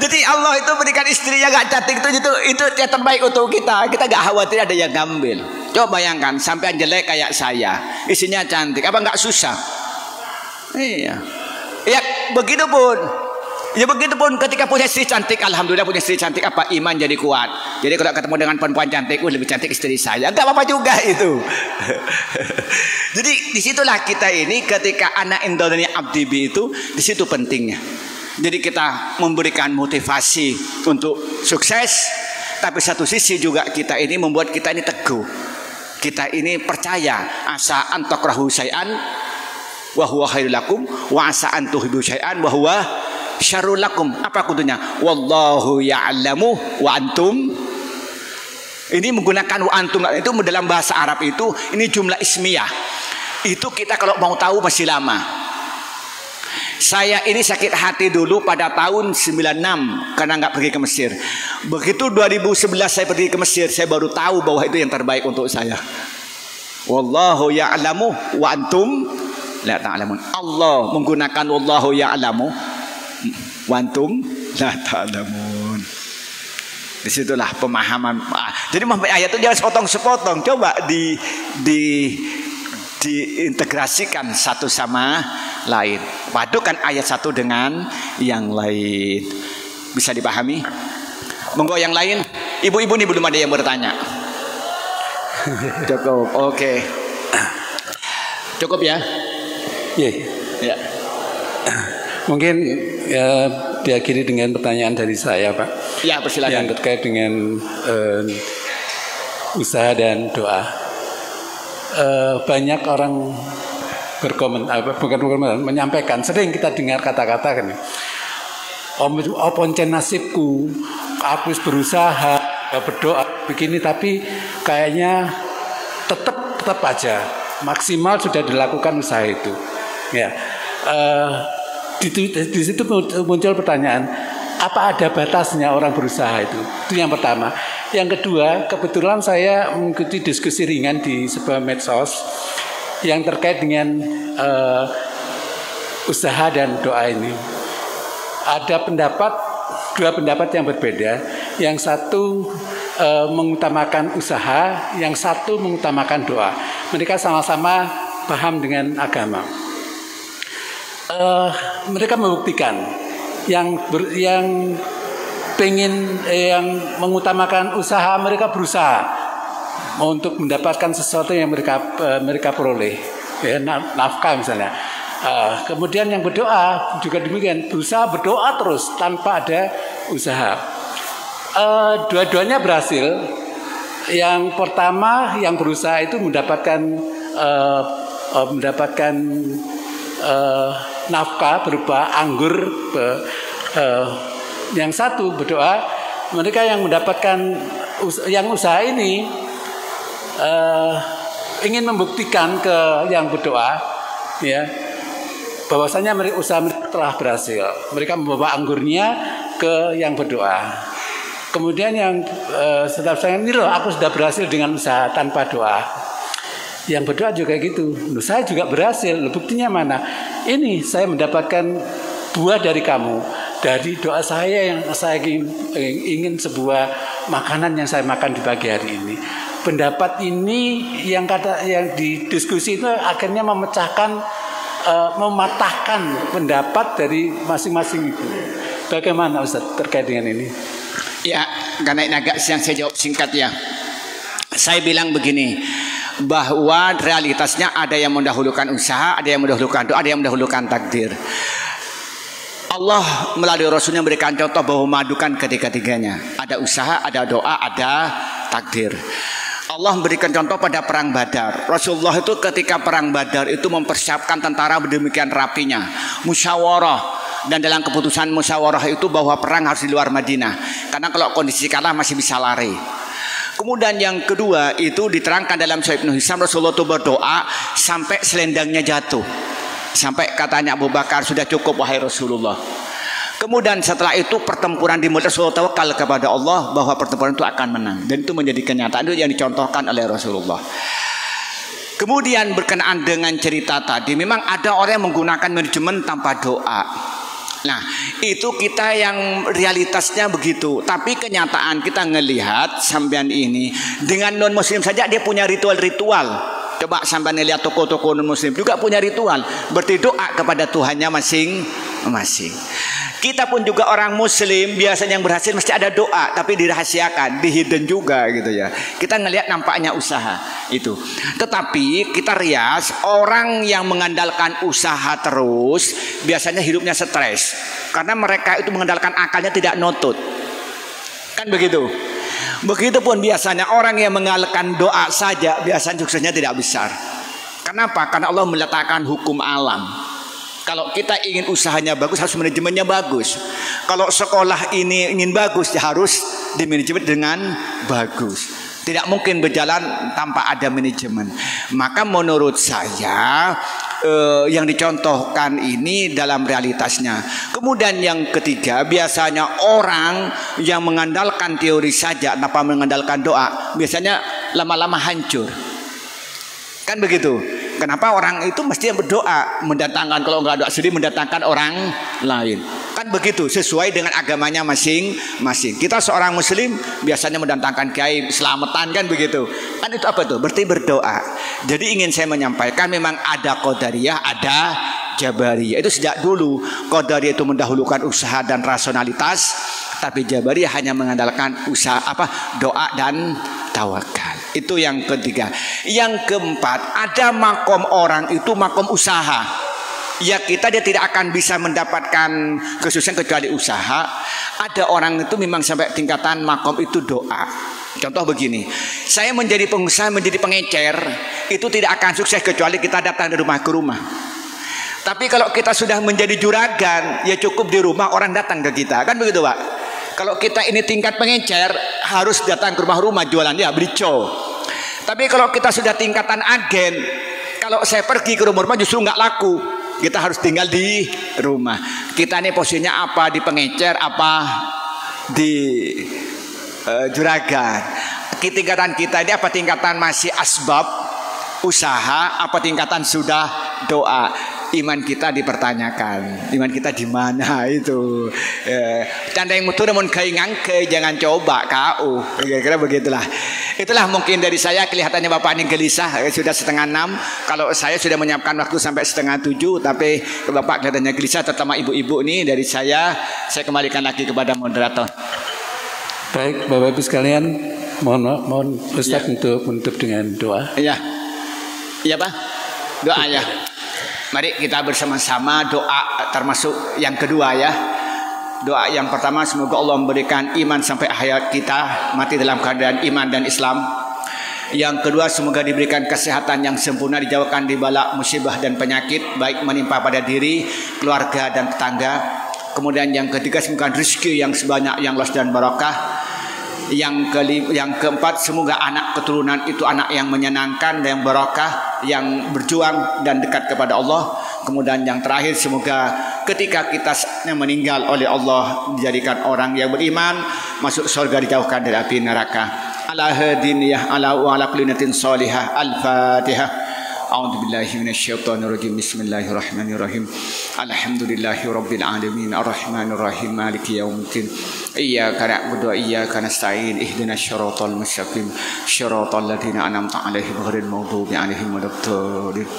Jadi Allah itu berikan istri yang gak cantik itu yang terbaik untuk kita. Kita gak khawatir ada yang ngambil. Coba bayangkan sampai jelek kayak saya, istrinya cantik, apa gak susah? Iya. Ya begitu pun. Ya begitu pun ketika punya istri cantik, alhamdulillah punya istri cantik, apa iman jadi kuat. Jadi kalau ketemu dengan perempuan cantik, lebih cantik istri saya, gak apa-apa juga itu. Jadi disitulah kita ini ketika anak indolani abdi itu, disitu pentingnya. Jadi kita memberikan motivasi untuk sukses, tapi satu sisi juga kita ini membuat kita ini teguh. Kita ini percaya, asa an takrahu syai'an wa huwa khairul lakum wa asa an tuhibbu syai'an wa huwa syarrul lakum. Apa kudunya? Wallahu ya'lamu wa antum. Ini menggunakan wa antum itu dalam bahasa Arab itu ini jumlah ismiyah. Itu kita kalau mau tahu masih lama. Saya ini sakit hati dulu pada tahun 96 karena nggak pergi ke Mesir. Begitu 2011 saya pergi ke Mesir, saya baru tahu bahwa itu yang terbaik untuk saya. Wallahu ya'lamu wa antum la ta'lamun. Allah menggunakan wallahu ya'lamu wa antum la ta'lamun. Disitulah pemahaman. Jadi ayat itu jangan sepotong-sepotong. Coba diintegrasikan satu sama lain. Padukan ayat satu dengan yang lain. Bisa dipahami? Monggo yang lain. Ibu-ibu nih belum ada yang bertanya. Cukup. Oke. Cukup ya? Iya. Ya. Mungkin diakhiri dengan pertanyaan dari saya, Pak. Ya, persilakan. Yang terkait dengan usaha dan doa. Banyak orang menyampaikan, sering kita dengar kata-kata kan, oncen nasibku, aku berusaha berdoa begini, tapi kayaknya tetap aja maksimal sudah dilakukan usaha itu. Ya, di situ muncul pertanyaan, apa ada batasnya orang berusaha itu? Itu yang pertama. Yang kedua, kebetulan saya mengikuti diskusi ringan di sebuah medsos yang terkait dengan usaha dan doa ini. Ada dua pendapat yang berbeda. Yang satu mengutamakan usaha, yang satu mengutamakan doa. Mereka sama-sama paham dengan agama. Mereka membuktikan yang mengutamakan usaha, mereka berusaha untuk mendapatkan sesuatu yang mereka peroleh, ya, nafkah misalnya. Kemudian yang berdoa juga demikian, berusaha berdoa terus tanpa ada usaha. Dua-duanya berhasil. Yang pertama yang berusaha itu mendapatkan nafkah berupa anggur. Yang satu berdoa, mereka yang mendapatkan yang usaha ini ingin membuktikan ke yang berdoa, ya, bahwasanya usaha mereka telah berhasil. Mereka membawa anggurnya ke yang berdoa. Kemudian yang setelah saya ini loh, aku sudah berhasil dengan usaha tanpa doa. Yang berdoa juga gitu. Loh, saya juga berhasil. Loh, buktinya mana? Ini saya mendapatkan buah dari kamu, dari doa saya yang saya ingin sebuah makanan yang saya makan di pagi hari ini. Pendapat ini yang didiskusi itu akhirnya mematahkan pendapat dari masing-masing itu. Bagaimana Ustaz terkait dengan ini? Ya, karena ini agak siang saya jawab singkat ya. Saya bilang begini, bahwa realitasnya ada yang mendahulukan usaha, ada yang mendahulukan doa, ada yang mendahulukan takdir. Allah melalui Rasulnya memberikan contoh bahwa memadukan ketiga-tiganya. Ada usaha, ada doa, ada takdir. Allah memberikan contoh pada perang Badar. Rasulullah itu ketika perang Badar itu mempersiapkan tentara demikian rapinya, musyawarah. Dan dalam keputusan musyawarah itu bahwa perang harus di luar Madinah, karena kalau kondisi kalah masih bisa lari. Kemudian yang kedua itu diterangkan dalam Sahih Ibnu Hisham, Rasulullah itu berdoa sampai selendangnya jatuh, sampai katanya Abu Bakar, sudah cukup wahai Rasulullah. Kemudian setelah itu pertempuran dimulai, Rasulullah tawakal kepada Allah bahwa pertempuran itu akan menang, dan itu menjadi kenyataan, itu yang dicontohkan oleh Rasulullah. Kemudian berkenaan dengan cerita tadi, memang ada orang yang menggunakan manajemen tanpa doa. Nah, itu kita yang realitasnya begitu. Tapi kenyataan kita ngelihat sampean ini dengan non muslim saja dia punya ritual-ritual. Coba sampean lihat toko-toko non muslim juga punya ritual, berdoa kepada Tuhannya masing-masing. Kita pun juga orang muslim biasanya yang berhasil mesti ada doa, tapi dirahasiakan, dihidden juga gitu ya. Kita ngelihat nampaknya usaha itu. Tetapi kita rias, orang yang mengandalkan usaha terus biasanya hidupnya stres, karena mereka itu mengandalkan akalnya, tidak notut. Kan begitu. Begitupun biasanya orang yang mengandalkan doa saja biasanya suksesnya tidak besar. Kenapa? Karena Allah meletakkan hukum alam. Kalau kita ingin usahanya bagus, harus manajemennya bagus. Kalau sekolah ini ingin bagus, ya harus dimanajemen dengan bagus. Tidak mungkin berjalan tanpa ada manajemen. Maka menurut saya yang dicontohkan ini dalam realitasnya. Kemudian yang ketiga, biasanya orang yang mengandalkan teori saja tanpa mengandalkan doa, biasanya lama-lama hancur. Kan begitu. Kenapa orang itu mesti berdoa, mendatangkan, kalau nggak doa sendiri mendatangkan orang lain. Kan begitu, sesuai dengan agamanya masing-masing. Kita seorang muslim biasanya mendatangkan kiai selamatan, kan begitu. Kan itu apa tuh? Berarti berdoa. Jadi ingin saya menyampaikan, memang ada qadariyah, ada jabariyah. Itu sejak dulu. Qadariyah itu mendahulukan usaha dan rasionalitas, tapi jabariyah hanya mengandalkan usaha doa dan tawakal. Itu yang ketiga. Yang keempat, ada makom orang itu makom usaha. Ya dia tidak akan bisa mendapatkan kesuksesan kecuali usaha. Ada orang itu memang sampai tingkatan makom itu doa. Contoh begini, saya menjadi pengusaha, menjadi pengecer, itu tidak akan sukses kecuali kita datang dari rumah ke rumah. Tapi kalau kita sudah menjadi juragan, ya cukup di rumah orang datang ke kita. Kan begitu Pak? Kalau kita ini tingkat pengecer, harus datang ke rumah-rumah jualan, ya beli cow. Tapi kalau kita sudah tingkatan agen, kalau saya pergi ke rumah-rumah justru nggak laku. Kita harus tinggal di rumah. Kita ini posisinya apa? Di pengecer, apa di juragan? Tingkatan kita ini apa? Tingkatan masih asbab usaha, apa tingkatan sudah doa? Iman kita dipertanyakan. Iman kita di mana itu? Canda yang mutu namun kaingangke, jangan coba kau. Kira-kira begitulah. Itulah mungkin dari saya. Kelihatannya Bapak ini gelisah, sudah 5:30. Kalau saya sudah menyiapkan waktu sampai 6:30, tapi Bapak kelihatannya gelisah, terutama ibu-ibu ini. Dari saya kembalikan lagi kepada moderator. Baik, Bapak Ibu sekalian, mohon Ustaz untuk menutup dengan doa. Iya. Iya Pak. Doa ya. Mari kita bersama-sama doa, termasuk yang kedua ya. Doa yang pertama, semoga Allah memberikan iman sampai akhir kita, mati dalam keadaan iman dan Islam. Yang kedua, semoga diberikan kesehatan yang sempurna, dijauhkan di bala musibah dan penyakit, baik menimpa pada diri, keluarga dan tetangga. Kemudian yang ketiga, semoga rezeki yang sebanyak, yang luas dan barakah. Yang keempat, semoga anak anak keturunan itu anak yang menyenangkan, yang barakah, yang berjuang dan dekat kepada Allah. Kemudian yang terakhir, semoga ketika kita meninggal oleh Allah dijadikan orang yang beriman, masuk surga, dijauhkan dari api neraka. Ala hadiniyah ala wa ala kulinatin salihah. Al-Fatihah. A'udzu billahi minasyaitonir rajim. Bismillahirrahmanirrahim. Alhamdulillahi rabbil alamin arrahmanir rahim maliki yaumiddin. Iyyaka na'budu wa iyyaka nasta'in. Ihdinas siratal mustaqim. Siratal ladzina an'amta 'alaihim ghairil maghdubi 'alaihim waladdallin.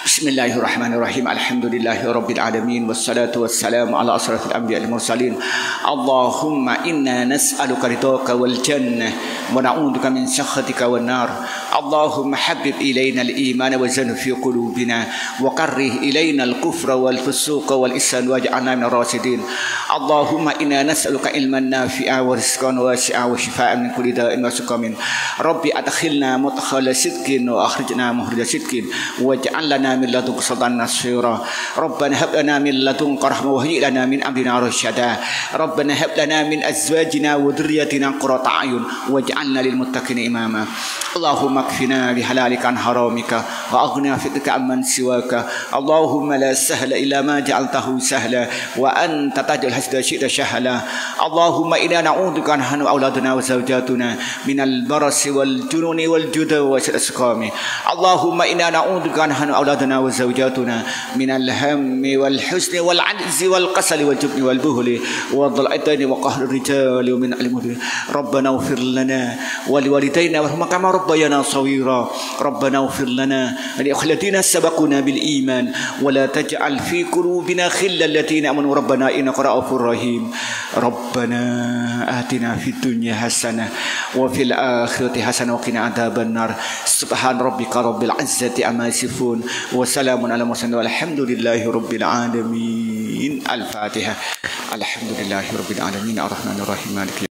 Bismillahirrahmanirrahim. Alhamdulillahi rabbil alamin wassalatu wassalamu ala asrafil anbiya'i wal mursalin. Allahumma inna nas'aluka ridhaka wal jannah wa na'udzubika min sakhatika wan nar. Allahumma habbib ilaina al-iman wa zayyinhu fi qulubina wa karrih ilaina al-kufra wal fusuqa wal isyan waj'alna minal rasyidin. Allahumma inna nas'aluka ilman nafi'a wa rizqan wasi'a wa shifaa'an min kulli da'in wa suqamin. Rabbi adkhilna mudkhala sidqin wa akhrijna mukhraja sidqin waj'al lana min ladunka sultanan nasira. Rabbana hab lana min ladunka rahmah wa hayyi lana min amrina rasyada. Rabbana hab lana min azwajina wa dhurriyyatina qurrata a'yun waj'alna lil muttaqina imama. Allahumma kfina bi halalika an haramika wa aghnina fitka amman siwaka. Allahumma la sahla illa ma ja'altahu sahla wa anta taj'al hasda syi'ta sahla. Allahumma inna na'udzubika an hanu auladuna wa zawjatuna minal barasi wal jununi wal juda wa asqami. Allahumma inna na'udzubika an hanu auladuna wa zawjatuna minal hammi wal husni wal 'ajzi wal qasali wal jubni wal buhli wa dhal'atani wa qahri rijali wa min al-mudri. Rabbana ighfir lana wa liwalidayna warhamhum kama rabbayana shaghira. Rabbana ighfir lana wa li ikhwatina sabaquna bil iman wa la taj'al fi qulubina khillan lil ladzina amanu rabbana innaka ra'ufur rahim. Rabbana atina fid dunya hasanah wa fil akhirati hasanah wa qina adzaban nar. Subhan rabbika rabbil izzati amma yasifun wa salamun ala mursalin walhamdulillahi rabbil alamin. Al-Fatihah. Alhamdulillahi rabbil alamin arrahmanir rahim maliki